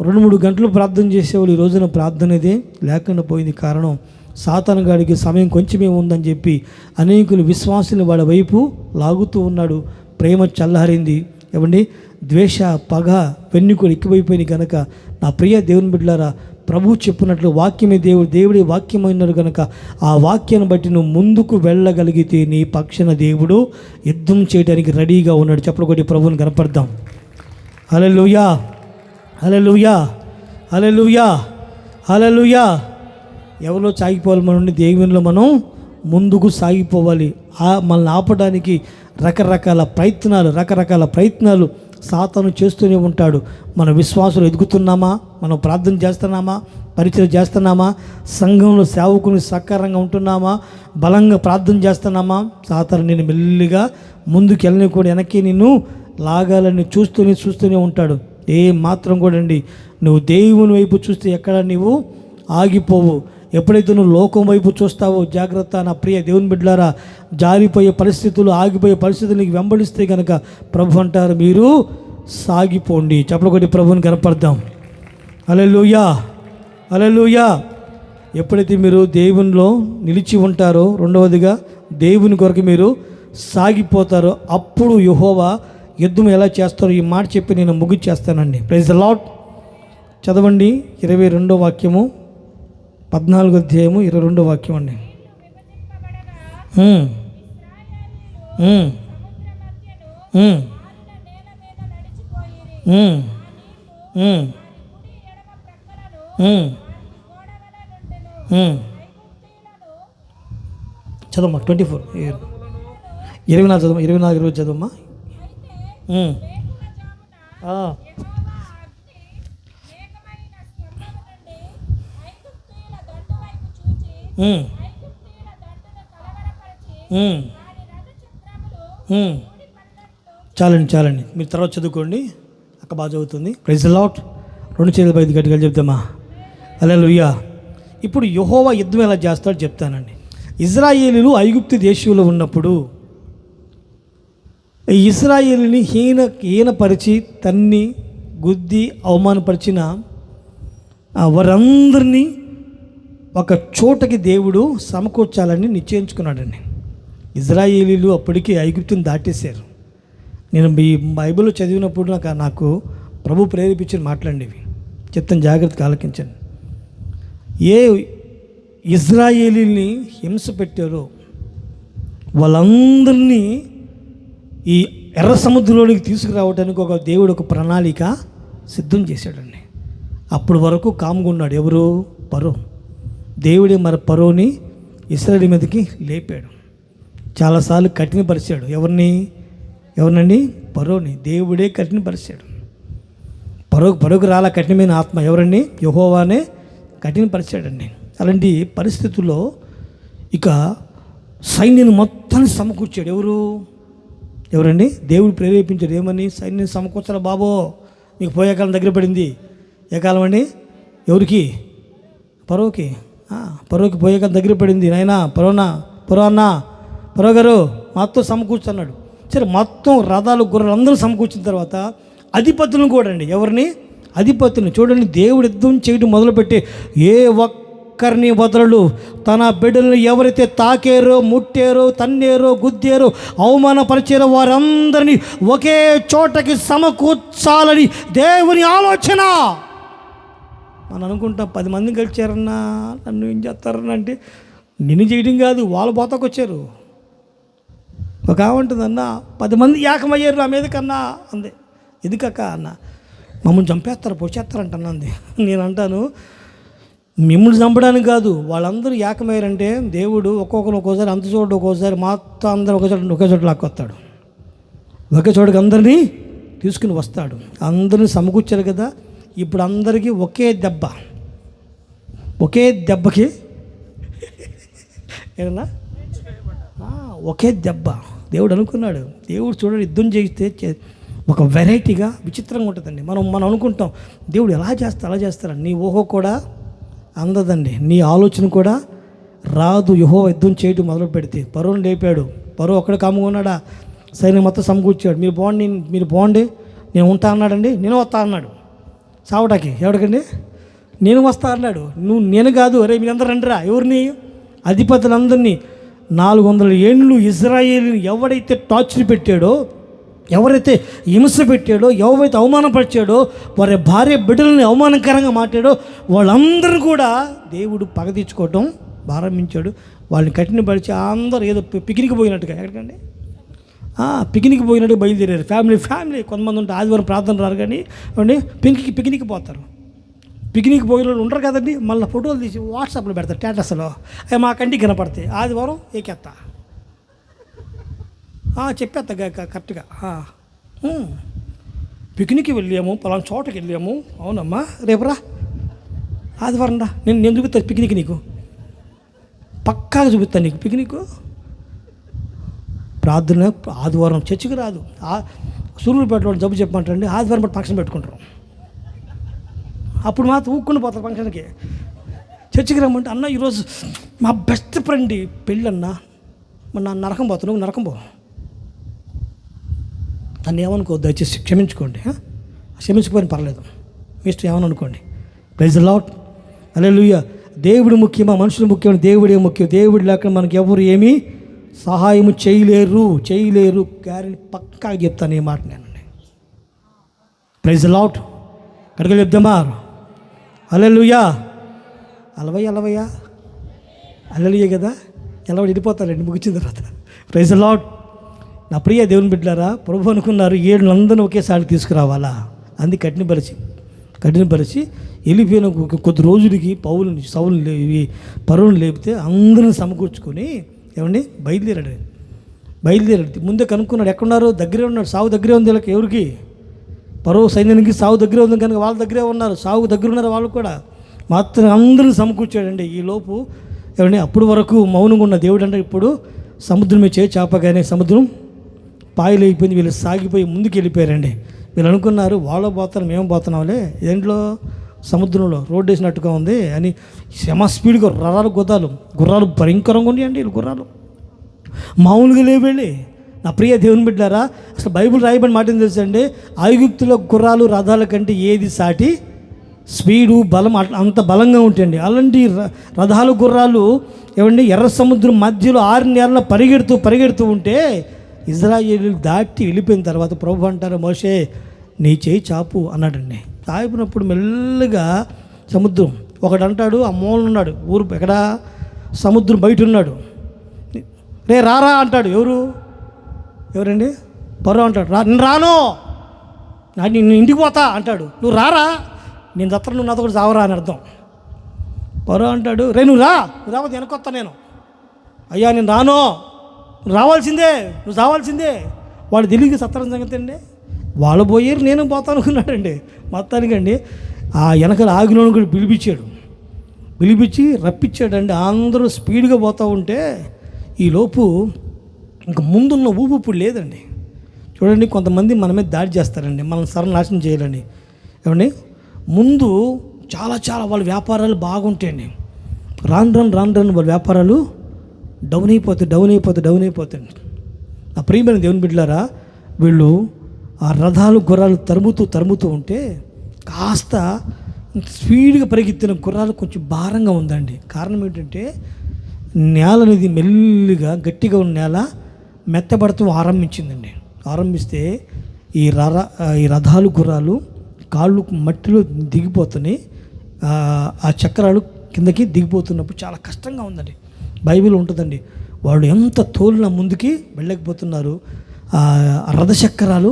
2-3 గంటలు ప్రార్థన చేసేవాళ్ళు ఈ రోజున ప్రార్థన అనేది లేకుండా పోయింది. కారణం సాతాను గాడికి సమయం కొంచెమే ఉందని చెప్పి అనేకులు విశ్వాసులు వాళ్ళ వైపు లాగుతూ ఉన్నాడు. ప్రేమ చల్లారింది. ఏమండి, ద్వేష, పగ, వెన్నుకలు ఎక్కువైపోయినాయి కనుక నా ప్రియ దేవుని బిడ్డలారా, ప్రభువు చెప్పినట్లు వాక్యమే దేవుడి వాక్యమైనారు కనుక ఆ వాక్యాన్ని బట్టి నువ్వు ముందుకు వెళ్ళగలిగితే నీ పక్షాన దేవుడు యుద్ధం చేయడానికి రెడీగా ఉన్నాడు. చెప్పకొట్టి ప్రభువుని కనపడదాం. హల్లెలూయా, హల్లెలూయా, హల్లెలూయా, హల్లెలూయా. ఎవరిలో సాగిపోవాలి? మనం దేవునిలో మనం ముందుకు సాగిపోవాలి. మనల్ని ఆపడానికి రకరకాల ప్రయత్నాలు సాతాను చేస్తూనే ఉంటాడు. మన విశ్వాసులు ఎదుగుతున్నామా? మనం ప్రార్థన చేస్తున్నామా? పరిచయం చేస్తున్నామా? సంఘంలో సేవకుని సకారంగా ఉంటున్నామా? బలంగా ప్రార్థన చేస్తున్నామా? సాతాను నేను మెల్లిగా ముందుకు వెళ్ళని కూడా వెనక్కి నిన్ను లాగాలని చూస్తూనే ఉంటాడు. ఏ మాత్రం కూడా అండి, నువ్వు దేవుని వైపు చూస్తే ఎక్కడ నీవు ఆగిపోవు. ఎప్పుడైతే నువ్వు లోకం వైపు చూస్తావో జాగ్రత్త. నా ప్రియ దేవుని బిడ్డలారా, జారిపోయే పరిస్థితులు, ఆగిపోయే పరిస్థితులు నీకు వెంబడిస్తే కనుక ప్రభు అంటారు, మీరు సాగిపోండి. చెప్పకొట్టి ప్రభువుని కనపడదాం. హల్లెలూయా, హల్లెలూయా. ఎప్పుడైతే మీరు దేవునిలో నిలిచి ఉంటారో, రెండవదిగా దేవుని కొరకు మీరు సాగిపోతారో, అప్పుడు యెహోవా యుద్ధం ఎలా చేస్తారో ఈ మాట చెప్పి నేను ముగించేస్తానండి. Praise the lord. చదవండి 22వ వాక్యము, 14వ అధ్యాయము 22వ వాక్యం అండి. చదవమ్మా 24 24 చదవమ్మా, 24 చదవమ్మా. చాలండి మీరు తర్వాత చదువుకోండి, అక్క బాగా చదువుతుంది. Praise the lord. 2 చేతుల పైకి గట్టిగా చెప్తామా. హల్లెలూయా. ఇప్పుడు యెహోవా యుద్ధం ఎలా చేస్తాడో చెప్తానండి. ఇశ్రాయేలీయులు ఐగుప్తు దేశంలో ఉన్నప్పుడు ఇశ్రాయేలుని హీనపరిచి తన్ని గుద్ది అవమానపరిచిన వారందరినీ ఒక చోటకి దేవుడు సమకూర్చాలని నిశ్చయించుకున్నాడండి. ఇశ్రాయేలీయులు అప్పటికి ఐగుప్తుని దాటేశారు. నేను ఈ బైబిల్లో చదివినప్పుడు నాకు ప్రభు ప్రేరేపించిన మాట్లాడేవి చెప్తాను, జాగ్రత్తగా ఆలకించండి. ఏ ఇశ్రాయేలీయుల్ని హింస పెట్టారో వాళ్ళందరినీ ఈ ఎర్ర సముద్రంలోనికి తీసుకురావడానికి ఒక దేవుడు ఒక ప్రణాళిక సిద్ధం చేశాడండి. అప్పటి వరకు కాముగా ఉన్నాడు ఎవరు? ఫరో. దేవుడే మరి ఫరోని ఇశ్రాయేలు మీదకి లేపాడు. చాలాసార్లు కఠినపరిచాడు. ఎవరినండి? ఫరోని. దేవుడే కఠినపరిచాడు. పరోకు రాలా కఠినమైన ఆత్మ. ఎవరండి? యెహోవానే కఠినపరిచాడండి. అలాంటి పరిస్థితుల్లో ఇక సైన్యం మొత్తాన్ని సమకూర్చాడు. ఎవరండి? దేవుడు ప్రేరేపించాడు. ఏమని? సైన్యం సమకూర్చాలి బాబో, మీకు పోయే కాలం దగ్గర పడింది. ఏ కాలం అండి? ఎవరికి? ఫరోకి. ఫరోకి పోయే కాలం దగ్గర పడింది. నాయనా ఫరో గారు మొత్తం సమకూర్చున్నాడు. సరే, మొత్తం రథాలు గుర్రాలు అందరూ సమకూర్చిన తర్వాత అధిపతులను కూడా అండి. ఎవరిని? అధిపతులను. చూడండి, దేవుడు యుద్ధం చేయడం మొదలుపెట్టి ఏ ఒక్కరిని వదలడు. తన బిడ్డలను ఎవరైతే తాకారో, ముట్టారో, తన్నేరో, గుద్దారో, అవమానపరిచారో వారందరినీ ఒకే చోటకి సమకూర్చాలని దేవుని ఆలోచన. మనం అనుకుంటాం 10 మంది కలిచారన్నా నన్ను ఏం చేస్తారన్నా అంటే, నిన్ను చేయడం కాదు, వాళ్ళ పోతాకొచ్చారు. ఒక ఆమంటుందన్నా 10 మంది ఏకమయ్యారు నా మీద కన్నా అంది. ఎందుకక్క అన్న? మమ్మల్ని చంపేస్తారు, పొచ్చేస్తారంట అంది. నేను అంటాను, మిమ్మల్ని చంపడానికి కాదు, వాళ్ళందరూ ఏకమయ్యారంటే దేవుడు ఒక్కొక్కసారి అంత చోటు, ఒక్కోసారి మొత్తం అందరూ ఒకే చోట లాక్కొస్తాడు. ఒకే చోటుకి అందరినీ తీసుకుని వస్తాడు. అందరినీ సమకూర్చారు కదా. ఇప్పుడు అందరికీ ఒకే దెబ్బకి ఏమన్నా ఒకే దెబ్బ. దేవుడు అనుకున్నాడు. దేవుడు చూడండి, యుద్ధం చేస్తే ఒక వెరైటీగా విచిత్రంగా ఉంటుందండి. మనం అనుకుంటాం దేవుడు అలా చేస్తారని. నీ ఊహ కూడా అందదండి, నీ ఆలోచన కూడా రాదు. యెహోవా యుద్ధం చేయడం మొదలు పెడితే ఫరోని లేపాడు. ఫరో ఒక్కడే కాముగా ఉన్నాడా? సైన్యం మొత్తం సమకూర్చాడు. మీరు బాగుండి నేను ఉంటా అన్నాడండి. నేను వస్తా అన్నాడు సావటానికి. ఎవరికండి? నేను వస్తా అన్నాడు. నేను కాదు, అరే మీరందరూ రండిరా. ఎవరిని? అధిపతులందరినీ. 400 ఏళ్ళు ఇజ్రాయేలుని ఎవడైతే టార్చర్ పెట్టాడో, ఎవరైతే హింస పెట్టాడో, ఎవరైతే అవమానపరిచాడో, వారి భార్య బిడ్డలని అవమానకరంగా మాట్లాడో వాళ్ళందరూ కూడా దేవుడు పగ తీర్చుకోవటం ప్రారంభించాడు. వాళ్ళని కఠినపరిచి అందరూ ఏదో పిక్నిక్ పోయినట్టుగా. ఎక్కడికండి? పిక్నిక్ పోయినట్టుగా బయలుదేరారు. ఫ్యామిలీ కొంతమంది ఉంటే ఆదివారం ప్రార్థన రారు కానీ పిక్నిక్ పోతారు. పిక్నిక్ పోయిన వాళ్ళు ఉంటారు కదండి. మళ్ళీ ఫోటోలు తీసి వాట్సాప్లో పెడతారు, స్టేటస్లో. అవి మా కంటికి కనపడతాయి. ఆదివారం ఏకెత్తా చెప్పేస్తా కరెక్ట్గా. పిక్నిక్కి వెళ్ళాము, పలానా చోటకి వెళ్ళాము. అవునమ్మా, రేపురా ఆదివారం రా, నేను చూపిస్తాను పిక్నిక్. నీకు పక్కాగా చూపిస్తాను నీకు పిక్నిక్. ప్రార్థన ఆదివారం చర్చికి రాదు. సూర్యుపేటలో జబ్బు చెప్పమంటారండి, ఆదివారం పాటు ఫంక్షన్ పెట్టుకుంటారు. అప్పుడు మాత్రం ఊక్కుండా పోతారు ఫంక్షన్కి. చర్చికి రమ్మంటే, అన్న ఈరోజు మా బెస్ట్ ఫ్రెండ్ పెళ్ళన్నా, మరి నా నరకం పోతాను, నువ్వు నరకం పో. నన్ను ఏమనుకో, దయచేసి క్షమించుకోండి. క్షమించుకోని పర్లేదు, మీ ఇష్టం ఏమని అనుకోండి. ప్రైజ్ ది లార్డ్, హల్లెలూయా. దేవుడు ముఖ్యమా, మనుషులు ముఖ్యమా? దేవుడే ముఖ్యం. దేవుడు లేకుండా మనకి ఎవరు ఏమీ సహాయం చేయలేరు. గ్యారెంటీ పక్కాగా చెప్తాను ఈ మాట నేనండి. Praise the lord. కడుగులు చెప్దామా? హల్లెలూయా. అలవయ్యా హల్లెలూయా కదా. ఎలా వెళ్ళిపోతారండి ముగిసిన తర్వాత. Praise the lord. నా ప్రియ దేవుని బిడ్డలారా, ప్రభు అనుకున్నారు 7 ఒకేసారి తీసుకురావాలా. అందుకే కఠినపరిచి వెళ్ళిపోయిన కొద్ది రోజులకి ఫరోని లేపితే అందరిని సమకూర్చుకొని ఏమండి బయలుదేరాడు. ముందే కనుక్కున్నాడు ఎక్కడున్నారు, దగ్గరే ఉన్నాడు. సావు దగ్గరే ఉంది వీళ్ళకి. ఎవరికి? ఫరో సైన్యానికి సావు దగ్గరే ఉంది కనుక వాళ్ళ దగ్గరే ఉన్నారు. సాగు దగ్గర ఉన్నారు వాళ్ళు కూడా. మాత్రం అందరిని సమకూర్చాడండి. ఈ లోపు ఏమండి అప్పుడు వరకు మౌనంగా ఉన్న దేవుడు అంటే ఇప్పుడు సముద్రమే చాపగానే సముద్రం పాయలైపోయింది. వీళ్ళు సాగిపోయి ముందుకు వెళ్ళిపోయారండి. వీళ్ళు అనుకున్నారు వాళ్ళు పోతారు, మేము పోతున్నాంలే, దేంట్లో సముద్రంలో రోడ్డు వేసినట్టుగా ఉంది అని స్పీడ్గా గుర్రాలు భయంకరంగా ఉన్నాయండి. వీళ్ళు గుర్రాలు మామూలుగా లేవండి. నా ప్రియ దేవుని బిడ్డారా, అసలు బైబిల్ రాయబడిన మాట ఏం తెలుసండి? ఐగుప్తులో గుర్రాలు రథాల కంటే ఏది సాటి? స్పీడు, బలం అంత బలంగా ఉంటాయండి. అలాంటి రథాలు గుర్రాలు ఏమండి ఎర్ర సముద్రం మధ్యలో 6 నెలల పరిగెడుతూ ఉంటే ఇజ్రాయేలు దాటి వెళ్ళిపోయిన తర్వాత ప్రభు అంటారు, మోషే నీ చేయి చాపు అన్నాడండి. చాపినప్పుడు మెల్లగా సముద్రం ఒకడు అంటాడు, ఆ మూలన ఉన్నాడు, ఊరు ఎక్కడ సముద్రం బయట ఉన్నాడు. రే రారా అంటాడు. ఎవరండి? ఫరో అంటాడు, నేను రాను, నేను ఇంటికి పోతా అంటాడు. నువ్వు రారా, నేను దత్తను, నువ్వు నాతో కూడా చావరా అని అర్థం. ఫరో అంటాడు, రే నువ్వు రాకపోతే వెనకొస్తా నేను. అయ్యా నేను రాను, నువ్వు రావాల్సిందే, నువ్వు రావాల్సిందే. వాళ్ళు తెలియదు సత్తరం సంగతి అండి. వాళ్ళు పోయారు, నేను పోతాను అనుకున్నాడండి. మొత్తానికండి ఆ వెనకాల ఆగిలోని కూడా పిలిపించి రప్పించాడండి. అందరూ స్పీడ్గా పోతూ ఉంటే ఈలోపు ఇంక ముందున్న ఊపు ఇప్పుడు లేదండి. చూడండి, కొంతమంది మన మీద దాడి చేస్తారండి, మనం సర్వనాశనం చేయాలండి. ఏమండి, ముందు చాలా వాళ్ళ వ్యాపారాలు బాగుంటాయండి. రాను వాళ్ళ వ్యాపారాలు డౌన్ అయిపోతాయి. ఆ ప్రియమైన దేవుని బిడ్డలారా, వీళ్ళు ఆ రథాలు గుర్రాలు తరుముతూ ఉంటే కాస్త స్పీడ్గా పరిగెత్తిన గుర్రాలు కొంచెం భారంగా ఉందండి. కారణం ఏంటంటే నేల అనేది మెల్లిగా గట్టిగా ఉన్న నేల మెత్తబడుతూ ఆరంభిస్తే ఈ రథాలు గుర్రాలు కాళ్ళు మట్టిలో దిగిపోతున్నాయి. ఆ చక్రాలు కిందకి దిగిపోతున్నప్పుడు చాలా కష్టంగా ఉందండి. బైబిల్ ఉంటుందండి, వాళ్ళు ఎంత తోలిన ముందుకి వెళ్ళకపోతున్నారు. ఆ రథచక్రాలు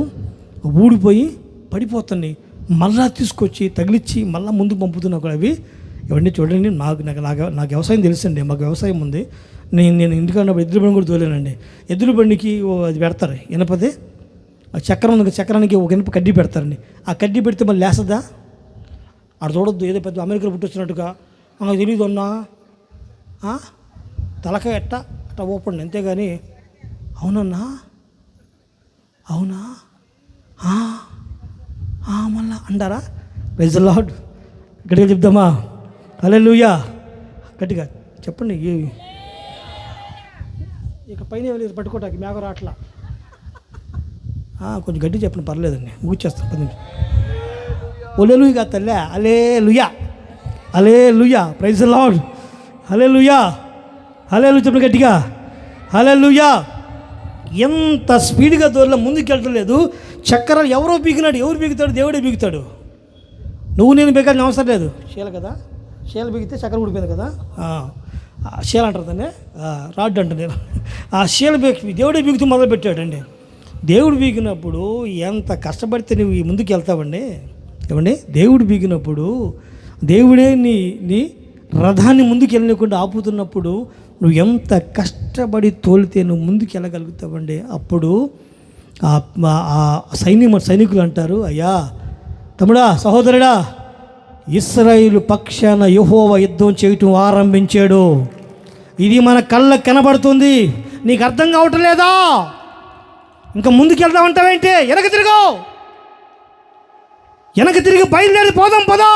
ఊడిపోయి పడిపోతున్నాయి. మళ్ళా తీసుకొచ్చి తగిలిచ్చి మళ్ళీ ముందుకు పంపుతున్నా కూడా అవి. ఇవన్నీ చూడండి, నాకు వ్యవసాయం తెలుసండి, మాకు వ్యవసాయం ఉంది. నేను ఇంటికన్నప్పుడు ఎద్దుల బండి కూడా తోలేనండి. ఎద్దుల బండికి అది పెడతారు, ఇనపది ఆ చక్రం ఉంది, చక్రానికి ఒక ఇనప కడ్డీ పెడతారండి. ఆ కడ్డీ పెడితే మళ్ళీ లేసదా? అక్కడ చూడొద్దు, ఏదో పెద్ద అమెరికాలో పుట్టొచ్చినట్టుగా నాకు తెలియదు అన్నా, తలకాయ అట్ట ఓపండి అంతేగాని అవునన్నా అవునా మళ్ళా అంటారా? Praise the Lord. గట్టిగా చెప్దామా? హల్లెలూయా. గట్టిగా చెప్పండి. ఇక పైన వెళ్ళి పట్టుకోవటానికి మేఘ రాట్లా. కొంచెం గట్టి చెప్పండి, పర్లేదండి, ఊచేస్తాను 10 నిమిషాలు. హల్లెలూయా తల్లే, hallelujah. Praise the lord. Hallelujah చెప్పండి గట్టిగా, హల్లెలూయా. ఎంత స్పీడ్గా దూరంలో ముందుకు వెళ్ళలేదు. చక్రాలు ఎవరు బీగుతాడు? దేవుడే బీగుతాడు. నువ్వు నేను బీగాల్సిన అవసరం లేదు. షేల కదా, షేల బీగితే చక్రం ఊడిపోయింది కదా, షేల అంటారు దాన్ని, రాడ్ అంటారు నేను. ఆ షేల దేవుడే బీగుతూ మొదలుపెట్టాడండి. దేవుడు బీగినప్పుడు ఎంత కష్టపడితే నువ్వు ముందుకు వెళ్తావండి. ఏమండి, దేవుడు బీగినప్పుడు దేవుడే నీ రథాన్ని ముందుకు వెళ్ళకుండా ఆపుతున్నప్పుడు నువ్వు ఎంత కష్టపడి తోలితే నువ్వు ముందుకు వెళ్ళగలుగుతావండి. అప్పుడు సైనికులు అంటారు, అయ్యా తమ్ముడా, సహోదరుడా, ఇశ్రాయేలు పక్షాన యెహోవా యుద్ధం చేయటం ఆరంభించాడు. ఇది మన కళ్ళకు కనబడుతుంది, నీకు అర్థం కావటం లేదా? ఇంకా ముందుకు వెళ్దామంటావేంటి? వెనక తిరిగి బయలుదేరి పోదాం పదా.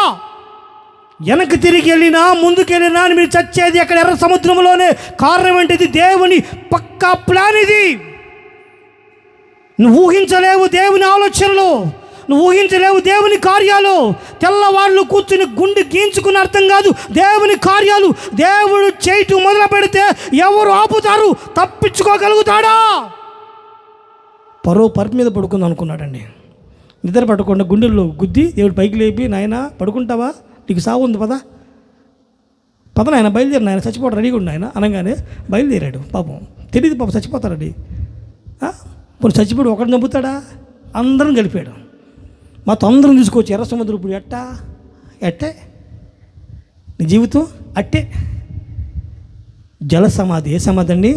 వెనక్కి తిరిగి వెళ్ళినా ముందుకు వెళ్ళినా మీరు చచ్చేది అక్కడ ఎర్ర సముద్రంలోనే. కారణం ఏంటిది? దేవుని పక్కా ప్లాన్ ఇది. నువ్వు ఊహించలేవు దేవుని ఆలోచనలు, నువ్వు ఊహించలేవు దేవుని కార్యాలు. తెల్లవాళ్ళు కూర్చుని గుండె గీంచుకుని అర్థం కాదు దేవుని కార్యాలు. దేవుడు చేయటం మొదలు పెడితే ఎవరు ఆపుతారు? తప్పించుకోగలుగుతాడా? పర్పు మీద పడుకుంది అనుకున్నాడండి. నిద్ర పట్టకుండా గుండెల్లో గుద్ది దేవుడు పైకి లేపి, నాయన పడుకుంటావా, నీకు సావు ఉంది పద నాయన, బయలుదేరి నాయన, చచ్చిపోవడం రెడీగా ఉండి ఆయన అనగానే బయలుదేరాడు. పాపం తెలియదు, పాపం చచ్చిపోతాడండి. ఇప్పుడు చచ్చిపోయాడు, ఒకటి నమ్ముతాడా? అందరం కలిపాడు. మొత్తం అందరం తీసుకొచ్చి ఎర్ర సముద్రం. ఇప్పుడు ఎట్టే నీ జీవితం అట్టే. జల సమాధి. ఏ సమాధి అండి?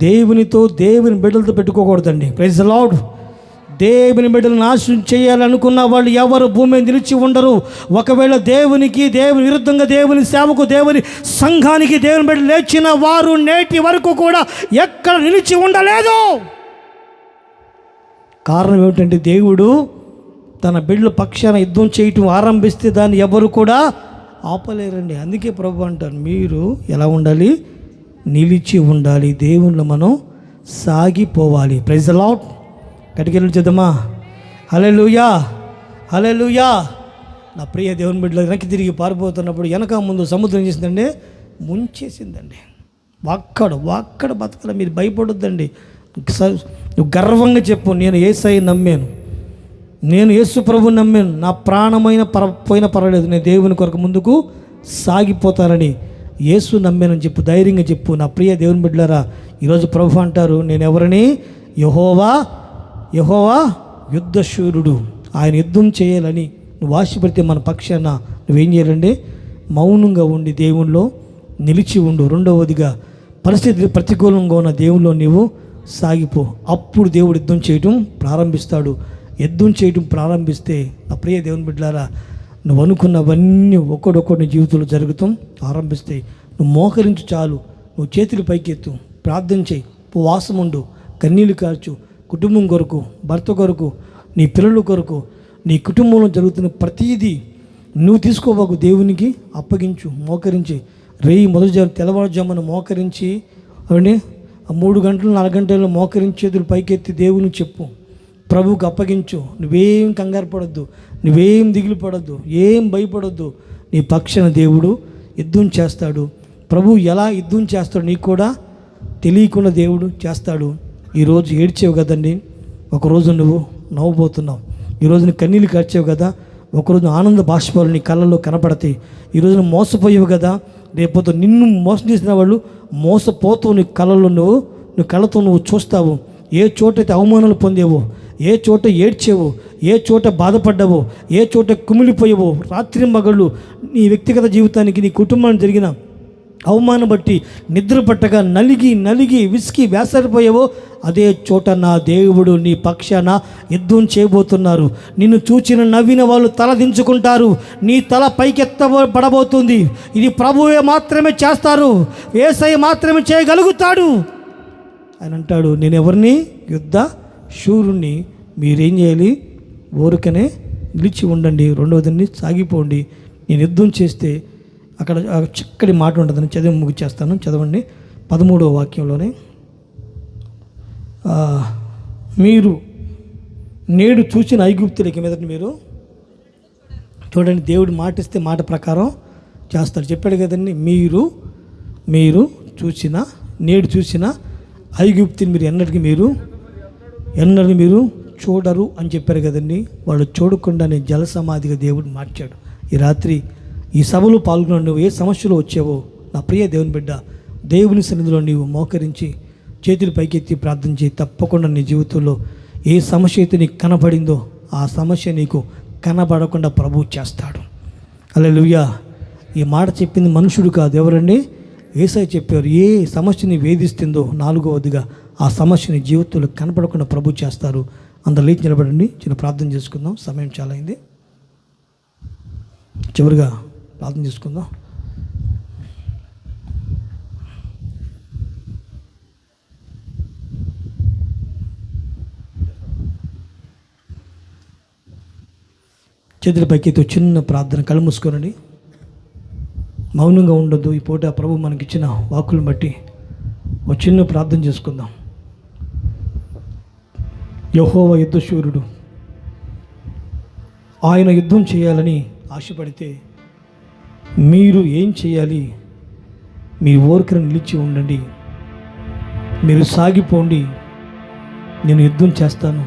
దేవునితో, దేవుని బిడ్డలతో పెట్టుకోకూడదండి. Praise the lord. దేవుని బిడ్డలు నాశనం చేయాలనుకున్న వాళ్ళు ఎవరు భూమి మీద నిలిచి ఉండరు. ఒకవేళ దేవుని విరుద్ధంగా దేవుని సేవకు, దేవుని సంఘానికి దేవుని బిడ్డలు లేచిన వారు నేటి వరకు కూడా ఎక్కడ నిలిచి ఉండలేదు. కారణం ఏమిటంటే దేవుడు తన బిడ్డల పక్షాన యుద్ధం చేయటం ఆరంభిస్తే దాన్ని ఎవరు కూడా ఆపలేరండి. అందుకే ప్రభు అంటారు, మీరు ఎలా ఉండాలి? నిలిచి ఉండాలి. దేవుళ్ళు మనం సాగిపోవాలి. Praise the lord. కటికెళ్ళి చేద్దామా? హల్లెలూయా, హల్లెలూయా. నా ప్రియ దేవుని బిడ్డలు వెనక్కి తిరిగి పారిపోతున్నప్పుడు వెనక ముందు సముద్రం చేసిందండి, ముంచేసిందండి. వాక్కడ బతకల. మీరు భయపడొద్దండి. నువ్వు గర్వంగా చెప్పు, నేను యేసయ్య నమ్మాను, నేను యేసు ప్రభువు నమ్మాను, నా ప్రాణమైన పోయినా పర్వాలేదు, నేను దేవుని కొరకు ముందుకు సాగిపోతానని యేసు నమ్మానని చెప్పు, ధైర్యంగా చెప్పు. నా ప్రియ దేవుని బిడ్డలారా, ఈరోజు ప్రభు అంటారు, నేను ఎవరిని? యెహోవా యుద్ధశూరుడు. ఆయన యుద్ధం చేయాలని నువ్వు ఆశపడితే మన పక్షాన నువ్వేం చేయాలండి? మౌనంగా ఉండి దేవునిలో నిలిచి ఉండు. రెండవదిగా పరిస్థితి ప్రతికూలంగా ఉన్న దేవుల్లో నీవు సాగిపో. అప్పుడు దేవుడు యుద్ధం చేయటం ప్రారంభిస్తాడు. యుద్ధం చేయటం ప్రారంభిస్తే నా ప్రియ దేవుని బిడ్డలారా, నువ్వు అనుకున్నవన్నీ ఒక్కొక్కటి నీ జీవితంలో జరుగుతాం ఆరంభిస్తాయి. నువ్వు మోకరించు చాలు, నువ్వు చేతులు పైకెత్తు, ప్రార్థన చేయి, ఉపవాసం ఉండు, కన్నీళ్ళు కార్చు, కుటుంబం కొరకు, భర్త కొరకు, నీ పిల్లల కొరకు, నీ కుటుంబంలో జరుగుతున్న ప్రతీదీ నువ్వు తీసుకోబాకు, దేవునికి అప్పగించు, మోకరించి. మొదటి తెల్లవారుజామున మోకరించి అవన్నీ 3 గంటలు 4 గంటల్లో మోకరించి చేతులు పైకెత్తి దేవునికి చెప్పు, ప్రభువుకి అప్పగించు. నువ్వేం కంగారు పడొద్దు, నువ్వేం దిగులు పడొద్దు, ఏం భయపడొద్దు. నీ పక్షాన దేవుడు యుద్ధం చేస్తాడు. ప్రభువు ఎలా యుద్ధం చేస్తాడు నీకు కూడా తెలియకుండా దేవుడు చేస్తాడు. ఈరోజు ఏడ్చేవు కదండి, ఒకరోజు నువ్వు నవ్వబోతున్నావు. ఈరోజు నీ కన్నీళ్ళు కార్చావు కదా, ఒకరోజు ఆనంద బాష్పాలు నీ కళ్ళల్లో కనపడతాయి. ఈరోజు నువ్వు మోసపోయావు కదా, రేపోతే నిన్ను మోసం చేసిన వాళ్ళు మోసపోతూ నీ కళ్ళల్లో నీ కళ్ళతో నువ్వు చూస్తావు. ఏ చోటైతే అవమానాలు పొందేవో, ఏ చోట ఏడ్చేవో, ఏ చోట బాధపడ్డావో, ఏ చోట కుమిలిపోయావో, రాత్రి మగళ్ళు నీ వ్యక్తిగత జీవితానికి, నీ కుటుంబానికి జరిగిన అవమానం బట్టి నిద్ర పట్టగా నలిగి విసికి వేసరిపోయావో, అదే చోట నా దేవుడు నీ పక్షాన యుద్ధం చేయబోతున్నారు. నిన్ను చూచిన నవ్విన వాళ్ళు తల దించుకుంటారు, నీ తల పైకెత్తబడబోతుంది. ఇది ప్రభువే మాత్రమే చేస్తారు, యేసయ్య మాత్రమే చేయగలుగుతాడు. ఆయన అంటాడు, నేను ఎవరిని? యుద్ధ శూరుణ్ణి. మీరేం చేయాలి? ఊరికనే నిలిచి ఉండండి, రెండవదాన్ని సాగిపోండి. నేను యుద్ధం చేస్తే అక్కడ చక్కటి మాట ఉంటుందని చదివి ముగిచేస్తాను. చదవండి 13వ వాక్యంలోనే, మీరు నేడు చూసిన ఐగుప్తులకి మీదట మీరు చూడండి. దేవుడు మాటిస్తే మాట ప్రకారం చేస్తాడు. చెప్పాడు కదండి, మీరు చూసిన నేడు చూసిన ఐగుప్తుని మీరు ఎన్నటికి మీరు చూడరు అని చెప్పారు కదండి. వాళ్ళు చూడకుండానే జల సమాధిగా దేవుడు మార్చాడు. ఈ రాత్రి ఈ సభలో పాల్గొన్న నువ్వు ఏ సమస్యలో వచ్చావో నా ప్రియ దేవుని బిడ్డ, దేవుని సన్నిధిలో నీవు మోకరించి చేతులు పైకెత్తి ప్రార్థన చేయి. తప్పకుండా నీ జీవితంలో ఏ సమస్య అయితే నీకు కనబడిందో ఆ సమస్య నీకు కనబడకుండా ప్రభువు చేస్తాడు. హల్లెలూయా. ఈ మాట చెప్పింది మనుషుడు కాదు, ఎవరండి? యేసయ్య చెప్పారు. ఏ సమస్యని వేధిస్తుందో 4వదిగా ఆ సమస్యని జీవితంలో కనపడకుండా ప్రభు చేస్తారు. అందరూ లేచి నిలబడండి, చిన్న ప్రార్థన చేసుకుందాం. సమయం చాలా అయింది. చివరిగా ప్రార్థన చేసుకుందాం. చేతుల పైకితో చిన్న ప్రార్థన, కళ్ళు మూసుకోనండి, మౌనంగా ఉండొద్దు. ఈ పూట ప్రభు మనకిచ్చిన వాక్కులను బట్టి ఒక చిన్న ప్రార్థన చేసుకుందాం. యెహోవా యుద్ధశూరుడు, ఆయన యుద్ధం చేయాలని ఆశపడితే మీరు ఏం చేయాలి? మీ ఓరికను నిలిచి ఉండండి, మీరు సాగిపోండి. నేను యుద్ధం చేస్తాను.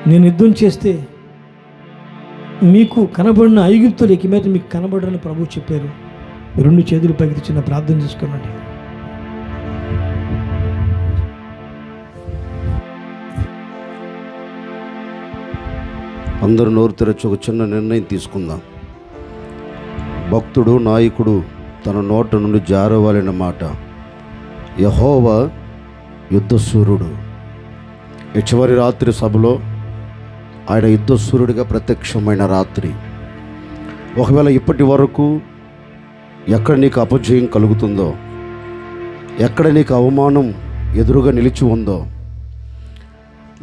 నేను యుద్ధం చేస్తే మీకు కనబడిన ఐగుప్తులు ఇక మీద మీకు కనబడని ప్రభు చెప్పారు. 2 చేతులు పైకి చిన్న ప్రార్థన చేసుకోనండి. అందరూ నోరు తెరచి ఒక చిన్న నిర్ణయం తీసుకుందాం. భక్తుడు, నాయకుడు తన నోట నుండి జారవాలిన మాట, యెహోవా యుద్ధశూరుడు. ఈ చివరి రాత్రి సభలో ఆయన యుద్ధశూరుడిగా ప్రత్యక్షమైన రాత్రి. ఒకవేళ ఇప్పటి వరకు ఎక్కడ నీకు అపజయం కలుగుతుందో, ఎక్కడ నీకు అవమానం ఎదురుగా నిలిచి ఉందో,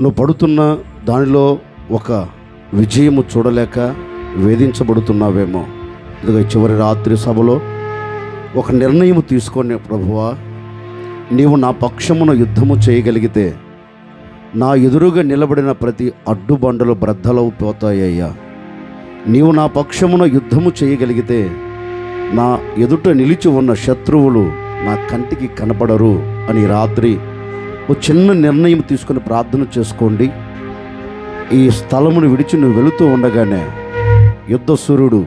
నువ్వు పడుతున్న దానిలో ఒక విజయము చూడలేక వేధించబడుతున్నావేమో. ఇదిగో చివరి రాత్రి సభలో ఒక నిర్ణయం తీసుకొని, ప్రభువా నీవు నా పక్షమున యుద్ధము చేయగలిగితే నా ఎదురుగా నిలబడిన ప్రతి అడ్డుబండలు బ్రద్దలవుపోతాయ్యా. నీవు నా పక్షమున యుద్ధము చేయగలిగితే నా ఎదుట నిలిచి ఉన్న శత్రువులు నా కంటికి కనపడరు అని రాత్రి ఒక చిన్న నిర్ణయం తీసుకొని ప్రార్థన చేసుకోండి. ఈ స్థలమును విడిచి నువ్వు వెళుతూ ఉండగానే యుద్ధశూరుడు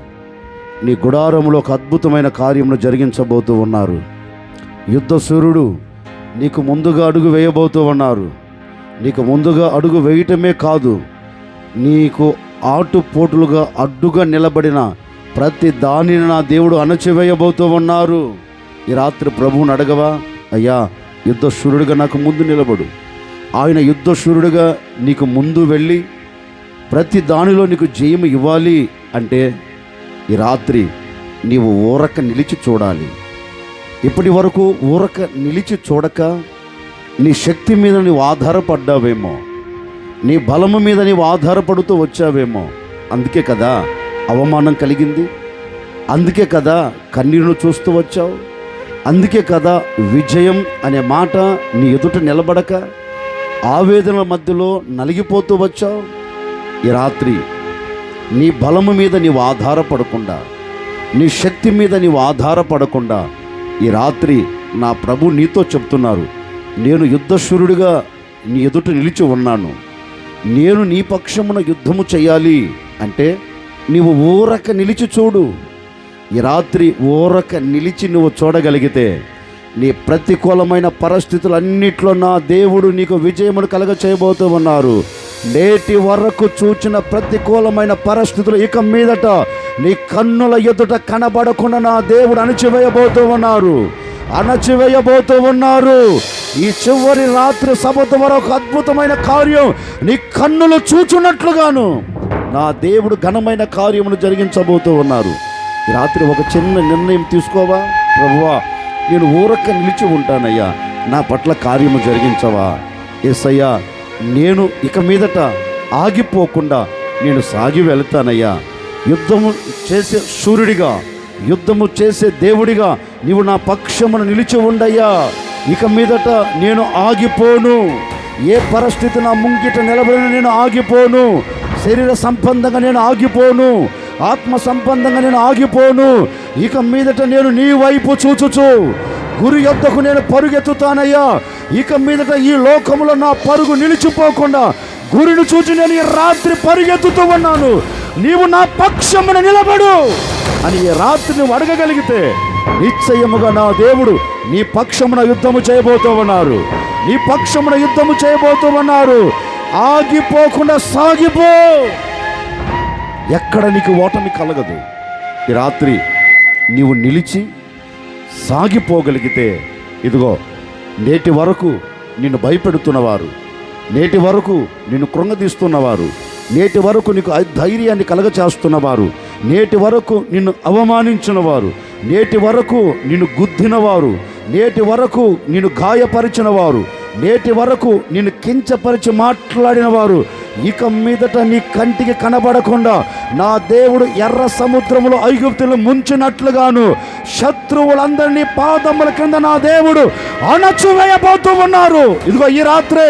నీ గుడారంలో ఒక అద్భుతమైన కార్యమును జరిగించబోతూ ఉన్నారు. యుద్ధశూరుడు నీకు ముందుగా అడుగు వేయబోతూ ఉన్నారు. నీకు ముందుగా అడుగు వేయటమే కాదు, నీకు ఆటుపోటులుగా అడ్డుగా నిలబడిన ప్రతి దానిని నా దేవుడు అణచివేయబోతూ ఉన్నారు. ఈ రాత్రి ప్రభువుని అడగవా? అయ్యా, యుద్ధశూరుడిగా నాకు ముందు నిలబడు. ఆయన యుద్ధశూరుడిగా నీకు ముందు వెళ్ళి ప్రతి దానిలో నీకు జయము ఇవ్వాలి అంటే ఈ రాత్రి నీవు ఊరక నిలిచి చూడాలి. ఇప్పటి వరకు ఊరక నిలిచి చూడక నీ శక్తి మీద నీవు ఆధారపడ్డావేమో, నీ బలము మీద నీవు ఆధారపడుతూ వచ్చావేమో. అందుకే కదా అవమానం కలిగింది, అందుకే కదా కన్నీరును చూస్తూ వచ్చావు, అందుకే కదా విజయం అనే మాట నీ ఎదుట నిలబడక ఆవేదనల మధ్యలో నలిగిపోతూ వచ్చావు. ఈ రాత్రి నీ బలము మీద నీవు ఆధారపడకుండా, నీ శక్తి మీద నీవు ఆధారపడకుండా ఈ రాత్రి నా ప్రభు నీతో చెప్తున్నారు, నేను యుద్ధశూరుడిగా నీ ఎదుట నిలిచి ఉన్నాను, నేను నీ పక్షమున యుద్ధము చేయాలి అంటే నీవు ఊరక నిలిచి చూడు. ఈ రాత్రి ఊరక నిలిచి నువ్వు చూడగలిగితే నీ ప్రతికూలమైన పరిస్థితులన్నిట్లో నా దేవుడు నీకు విజయమును కలగ చేయబోతూ ఉన్నారు. నేటి వరకు చూచిన ప్రతికూలమైన పరిస్థితులు ఇక మీదట నీ కన్నుల ఎదుట కనబడకుండా నా దేవుడు అణచివేయబోతూ ఉన్నారు. ఈ చివరి రాత్రి సభ ద్వారా ఒక అద్భుతమైన కార్యం నీ కన్నులు చూచున్నట్లుగాను నా దేవుడు ఘనమైన కార్యమును జరిగించబోతూ ఉన్నారు. ఈ రాత్రి ఒక చిన్న నిర్ణయం తీసుకోవా? ప్రభువా, నేను ఊరక నిలిచి ఉంటానయ్యా, నా పట్ల కార్యము జరిగించవా? యేసయ్యా, నేను ఇక మీదట ఆగిపోకుండా నేను సాగి వెళ్తానయ్యా. యుద్ధము చేసే సూర్యుడిగా, యుద్ధము చేసే దేవుడిగా నీవు నా పక్షమును నిలిచి ఉండయ్యా. ఇక మీదట నేను ఆగిపోను. ఏ పరిస్థితి నా ముంగిట నిలబడిన నేను ఆగిపోను. శరీర సంబంధంగా నేను ఆగిపోను, ఆత్మ సంబంధంగా నేను ఆగిపోను. ఇక మీదట నేను నీ వైపు చూచుచు గురి యొద్దకు నేను పరుగెత్తుతానయ్యా. ఇక మీదట ఈ లోకంలో నా పరుగు నిలిచిపోకుండా గురిని చూచి నేను ఈ రాత్రి పరిగెత్తుతూ ఉన్నాను. నీవు నా పక్షమున నిలబడు అని ఈ రాత్రి నువ్వు అడగగలిగితే నిశ్చయముగా నా దేవుడు నీ పక్షమున యుద్ధము చేయబోతూ ఉన్నారు. నీ పక్షమున యుద్ధము చేయబోతూ ఉన్నారు. ఆగిపోకుండా సాగిపో. ఎక్కడ నీకు ఓటమి కలగదు. ఈ రాత్రి నీవు నిలిచి సాగిపోగలిగితే, ఇదిగో నేటి వరకు నిన్ను భయపెడుతున్నవారు, నేటి వరకు నిన్ను కృంగదీస్తున్నవారు, నేటి వరకు నీకు ధైర్యాన్ని కలగచేస్తున్నవారు, నేటి వరకు నిన్ను అవమానించినవారు, నేటి వరకు నిన్ను గుద్దినవారు, నేటి వరకు నిన్ను గాయపరిచినవారు, నేటి వరకు నిన్ను కించపరిచి మాట్లాడినవారు ఇక మీదట నీ కంటికి కనబడకుండా నా దేవుడు ఎర్ర సముద్రములో ఐగుప్తులు ముంచినట్లుగాను శత్రువులందరినీ పాదముల కింద నా దేవుడు అణచివేయబోతూ ఉన్నారు. ఇదిగో ఈ రాత్రే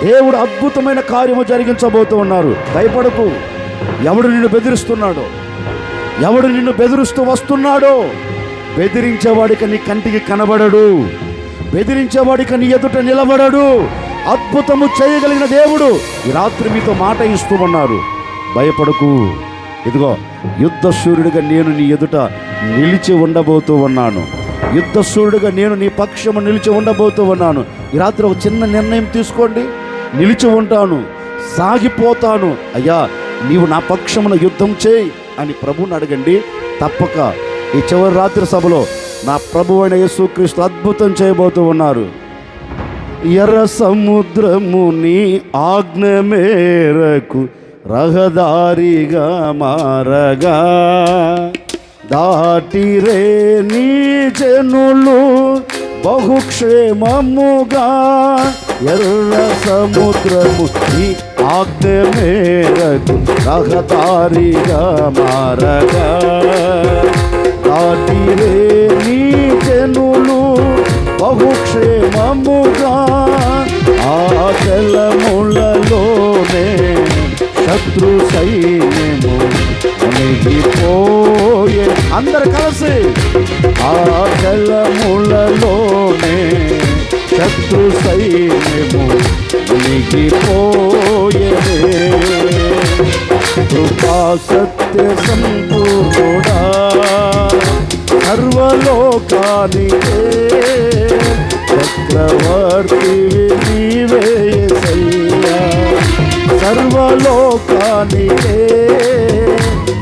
దేవుడు అద్భుతమైన కార్యము జరిగించబోతూ ఉన్నారు. భయపడకు. ఎవడు నిన్ను బెదిరిస్తున్నాడో, ఎవడు నిన్ను బెదిరిస్తూ వస్తున్నాడో, బెదిరించేవాడికి నీ కంటికి కనబడడు, బెదిరించేవాడికి నీ ఎదుట నిలబడడు. అద్భుతము చేయగలిగిన దేవుడు ఈ రాత్రి మీతో మాట ఇస్తూ ఉన్నారు. భయపడకు. ఇదిగో యుద్ధశూరుడిగా నేను నీ ఎదుట నిలిచి ఉండబోతూ ఉన్నాను. యుద్ధశూరుడిగా నేను నీ పక్షము నిలిచి ఉండబోతూ ఉన్నాను. ఈ రాత్రి ఒక చిన్న నిర్ణయం తీసుకోండి. నిలిచి ఉంటాను, సాగిపోతాను. అయ్యా, నీవు నా పక్షమున యుద్ధం చేయి అని ప్రభువుని అడగండి. తప్పక ఈ చివరి రాత్రి సభలో నా ప్రభువు అయిన యేసుక్రీస్తు అద్భుతం చేయబోతూ ఉన్నారు. ఎర్ర సముద్రము నీ ఆజ్ఞ మేరకు రహదారిగా మారగా దాటిరే నీ జనులు బహుక్షేమముగా. ఎర్ర సముద్రము నీ ఆజ్ఞ మేరకు రహదారిగా మారగా దాటిరే నీ జనులు బహుక్షేమముగా. ఆ జలములలోనే శత్రు సైన్యము మునిగిపోయే. అందరు కలిసి ఆ జలములలోనే శత్రు సైన్యము మునిగిపోయే. కృపా సత్య సంపూర్ణుడా సర్వలోకానికే చక్రవర్తి నీవే యేసయ్యా. సర్వలోకానికే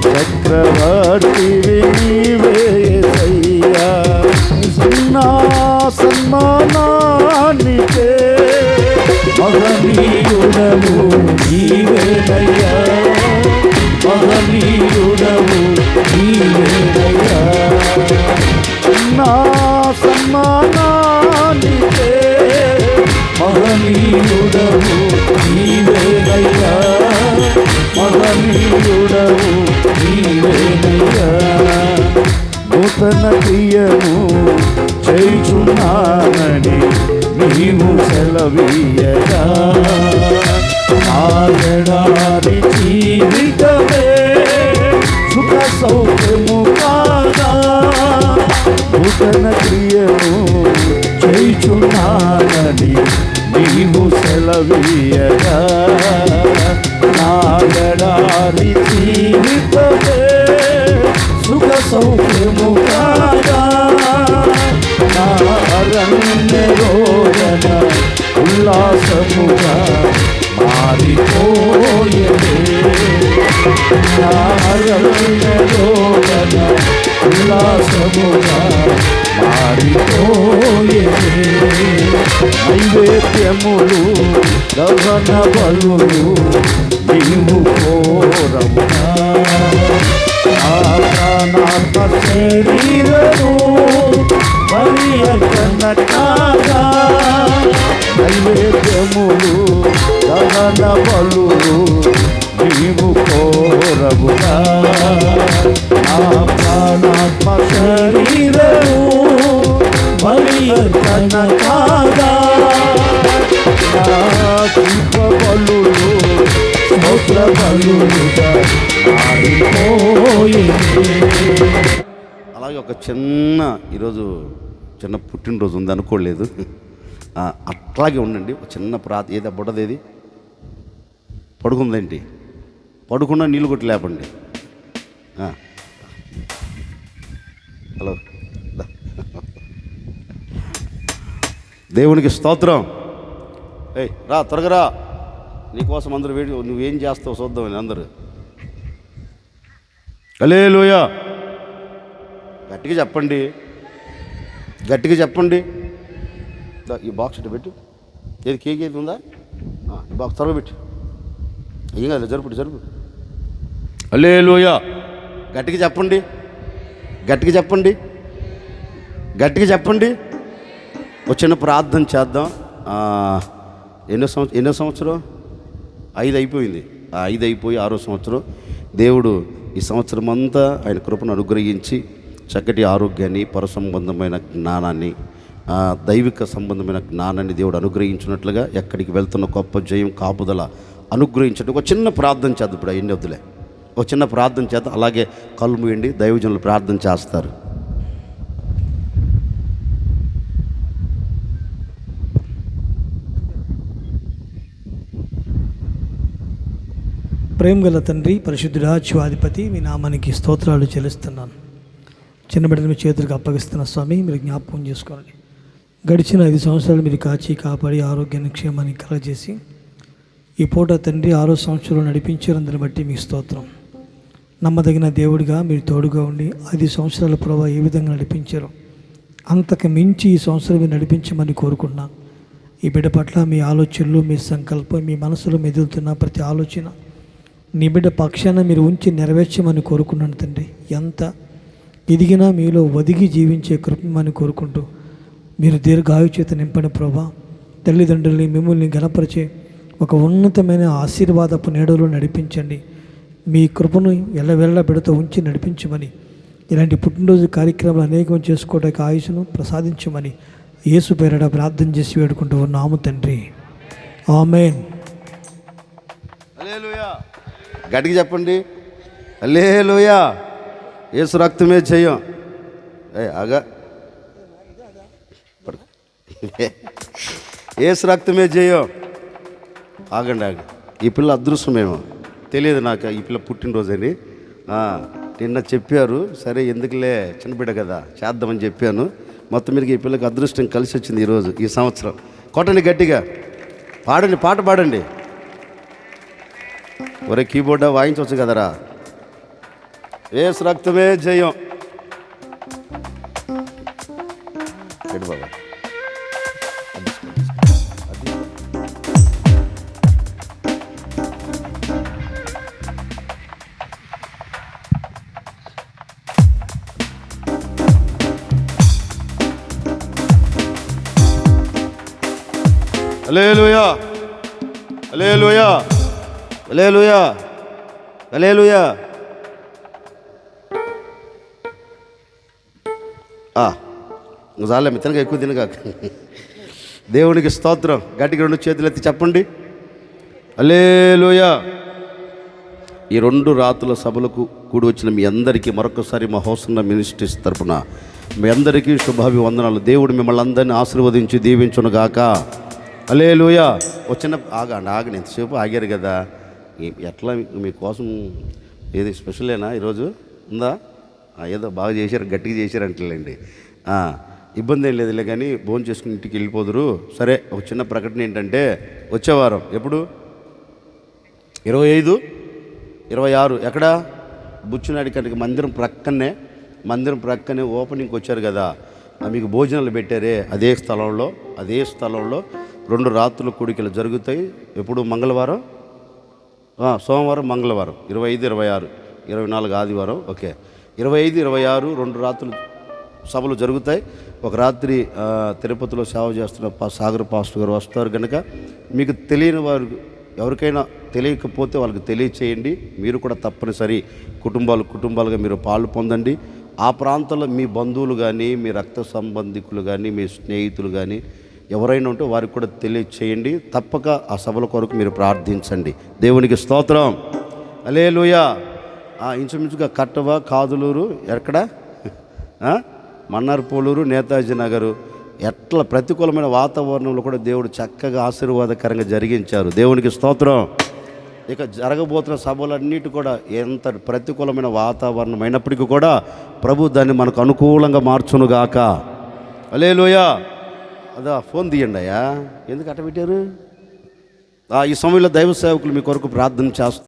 చక్రవర్తి నీవే యేసయ్యా. సన్మానానికే మహనీయుడవు నీవేనయ్యా, మహనీయుడవు నీవేనయ్యా. నా సన్మానానికే మహనీయుడవు నీవేనయ్యా, మహనీయుడవు నీవేనయ్యా. నూతన క్రియను చేయుచున్నానని నీవు సెలవీయగా ఆగడారి జీవితమే సుఖ సౌఖ్యము కాగా. నూతన క్రియను చేయుచున్నానని నీవు సెలవీయగా ఆగడారి జీవితమే సుఖ సౌఖ్యము కాగా. నా అరణ్య రోదన ఉల్లాసముగా మారిపోయేదే, నా అరణ్య రోదన ఉల్లాసముగా మారిపోయేదే. నైవేద్యములు దహన బలులు నీవు కోరవునా. ఆ ప్రాణాత్మ శరీరము బలి అర్పణ కాగా. నైవేద్యములు దహన బలులు నీవు కోరవునా. ఆ ప్రాణాత్మ శరీరము బలి అర్పణ కాగా. నా దీప బలులు స్తోత్ర బలులుగా మారిపోయేదే. అలాగే ఒక చిన్న ఈరోజు చిన్న పుట్టినరోజు ఉంది అనుకోలేదు. అట్లాగే ఉండండి. ఒక చిన్న ఏదో బుడ్డదేది పడుకుందేంటి, పడుకున్నా నీళ్ళు కొట్టి లేపండి. హలో, దేవునికి స్తోత్రం. ఏయ్ రా, త్వరగా రా, నీకోసం అందరూ వేడి. నువ్వేం చేస్తావు చూద్దామని అందరూ. హల్లెలూయా. గట్టిగా చెప్పండి, గట్టిగా చెప్పండి. ఈ బాక్స్ ఇటు పెట్టు. ఏది కేక్ ఏది ఉందా? ఈ బాక్స్ త్వరగా పెట్టు. ఏం కాదు, జరుపు జరుపు. హల్లెలూయా. గట్టిగా చెప్పండి, గట్టిగా చెప్పండి, గట్టిగా చెప్పండి. ఒక చిన్న ప్రార్థన చేద్దాం. ఎన్నో సంవత్సరం? 5 అయిపోయింది. 5 అయిపోయి 6వ సంవత్సరం. దేవుడు ఈ సంవత్సరం అంతా ఆయన కృపను అనుగ్రహించి చక్కటి ఆరోగ్యాన్ని, పరసంబంధమైన జ్ఞానాన్ని, దైవిక సంబంధమైన జ్ఞానాన్ని దేవుడు అనుగ్రహించినట్లుగా ఎక్కడికి వెళ్తున్న గొప్ప జయం, కాపుదల అనుగ్రహించడం. ఒక చిన్న ప్రార్థన చేద్దాం. ఇప్పుడు ఎన్ని వద్దులే, ఒక చిన్న ప్రార్థన చేద్దాం. అలాగే కళ్ళు మూయండి, దైవజనులు ప్రార్థన చేస్తారు. ప్రేమగల తండ్రి, పరిశుద్ధుడా, జీవాధిపతి, మీ నామానికి స్తోత్రాలు చెల్లిస్తున్నాను. చిన్న బిడ్డలు మీ చేతులకు అప్పగిస్తున్న స్వామి, మీరు జ్ఞాపకం చేసుకోండి. గడిచిన 5 సంవత్సరాలు మీరు కాచి కాపాడి ఆరోగ్యాన్ని, క్షేమాన్ని కలగజేసి ఈ పూట తండ్రి 6వ సంవత్సరంలో నడిపించారందుని బట్టి మీకు స్తోత్రం. నమ్మదగిన దేవుడిగా మీరు తోడుగా ఉండి 5 సంవత్సరాల ప్రభావ ఏ విధంగా నడిపించారో అంతకు మించి ఈ సంవత్సరం మీరు నడిపించమని కోరుకుంటున్నాను. ఈ బిడ్డ పట్ల మీ ఆలోచనలు, మీ సంకల్పం, మీ మనసులో మెదులుతున్న ప్రతి ఆలోచన నీ బిడ్డ పక్షాన మీరు ఉంచి నెరవేర్చమని కోరుకున్నాను తండ్రి. ఎంత ఎదిగినా మీలో ఒదిగి జీవించే కృపమని కోరుకుంటూ మీరు దీర్ఘాయు చేత నింపని ప్రభా, తల్లిదండ్రుల్ని మిమ్మల్ని గణపరిచే ఒక ఉన్నతమైన ఆశీర్వాదపు నీడలో నడిపించండి. మీ కృపను ఎల్లవెల్ల బిడతో ఉంచి నడిపించమని, ఇలాంటి పుట్టినరోజు కార్యక్రమాలు అనేకం చేసుకోవడానికి ఆయుష్ను ప్రసాదించమని యేసు పేరట ప్రార్థన చేసి వేడుకుంటూ ఉన్నాము తండ్రి. ఆమేన్. హల్లెలూయా. గట్టిగా చెప్పండి, హల్లెలూయా. యేసు రక్తమే జయం. ఆగా, యేసు రక్తమే జయం. ఆగండి ఆగండి. ఈ పిల్ల అదృష్టమేమో తెలియదు నాకు, ఈ పిల్ల పుట్టినరోజు అని. నిన్న చెప్పారు, సరే ఎందుకులే చిన్న బిడ్డ కదా చేద్దామని చెప్పాను. మొత్తం మీదకి ఈ పిల్లకి అదృష్టం కలిసి వచ్చింది ఈరోజు, ఈ సంవత్సరం. కొట్టండి గట్టిగా, పాడండి, పాట పాడండి. ఒరే కీబోర్డా వాయించవచ్చు కదరా. యేసు రక్తమే జయం. బాబా హల్లెలూయా, హల్లెలూయా, హల్లెలూయా, హల్లెలూయా. చాలే మిత్రంగా ఎక్కువ తినగా. దేవునికి స్తోత్రం. గట్టిగా 2 చేతులు ఎత్తి చెప్పండి హల్లెలూయా. ఈ 2 రాత్రుల సభలకు కూడి వచ్చిన మీ అందరికీ మరొకసారి మా హోసన్న మినిస్ట్రీస్ తరపున మీ అందరికీ శుభాభివందనాలు. దేవుడు మిమ్మల్ని అందరినీ ఆశీర్వదించి దీవించును గాక. హల్లెలూయా. వచ్చిన ఆగండి ఎంతసేపు ఆగారు కదా, ఎట్లా మీకోసం ఏది స్పెషలేనా ఈరోజు ఉందా? ఏదో బాగా చేశారు, గట్టిగా చేశారంటలేండి. ఇబ్బంది ఏం లేదులే, కానీ భోజనం చేసుకుని ఇంటికి వెళ్ళిపోదురు. సరే, ఒక చిన్న ప్రకటన ఏంటంటే వచ్చే వారం ఎప్పుడు 25, 26 ఎక్కడ బుచ్చినాడి కనుక మందిరం ప్రక్కనే ఓపెనింగ్కి వచ్చారు కదా, మీకు భోజనాలు పెట్టారే అదే స్థలంలో 2 రాత్రుల కూడికలు జరుగుతాయి. ఎప్పుడు మంగళవారం, సోమవారం, మంగళవారం 25, 26, 24 ఆదివారం. ఓకే, 25, 26 2 రాత్రులు సభలు జరుగుతాయి. ఒక రాత్రి తిరుపతిలో సేవ చేస్తున్న సాగర్ పాస్టర్ గారు వస్తారు కనుక మీకు తెలియని వారు ఎవరికైనా తెలియకపోతే వాళ్ళకి తెలియచేయండి. మీరు కూడా తప్పనిసరి కుటుంబాలుగా మీరు పాలు పొందండి. ఆ ప్రాంతంలో మీ బంధువులు కానీ, మీ రక్త సంబంధికులు కానీ, మీ స్నేహితులు కానీ ఎవరైనా ఉంటే వారికి కూడా తెలియచేయండి. తప్పక ఆ సభల కొరకు మీరు ప్రార్థించండి. దేవునికి స్తోత్రం. హల్లెలూయా. ఇంచుమించుగా కట్టవ, కాదులూరు, ఎక్కడ మన్నార్పోలూరు, నేతాజీ నగరు, ఎట్లా ప్రతికూలమైన వాతావరణంలో కూడా దేవుడు చక్కగా ఆశీర్వాదకరంగా జరిగించారు. దేవునికి స్తోత్రం. ఇక జరగబోతున్న సభలన్నిటి కూడా ఎంత ప్రతికూలమైన వాతావరణం అయినప్పటికీ కూడా ప్రభు దాన్ని మనకు అనుకూలంగా మార్చునుగాక. హల్లెలూయా. అదా ఫోన్ తీయండి అయ్యా, ఎందుకు అట్ట పెట్టారు? ఈ సమయంలో దైవ సేవకులు మీ కొరకు ప్రార్థన చేస్తారు.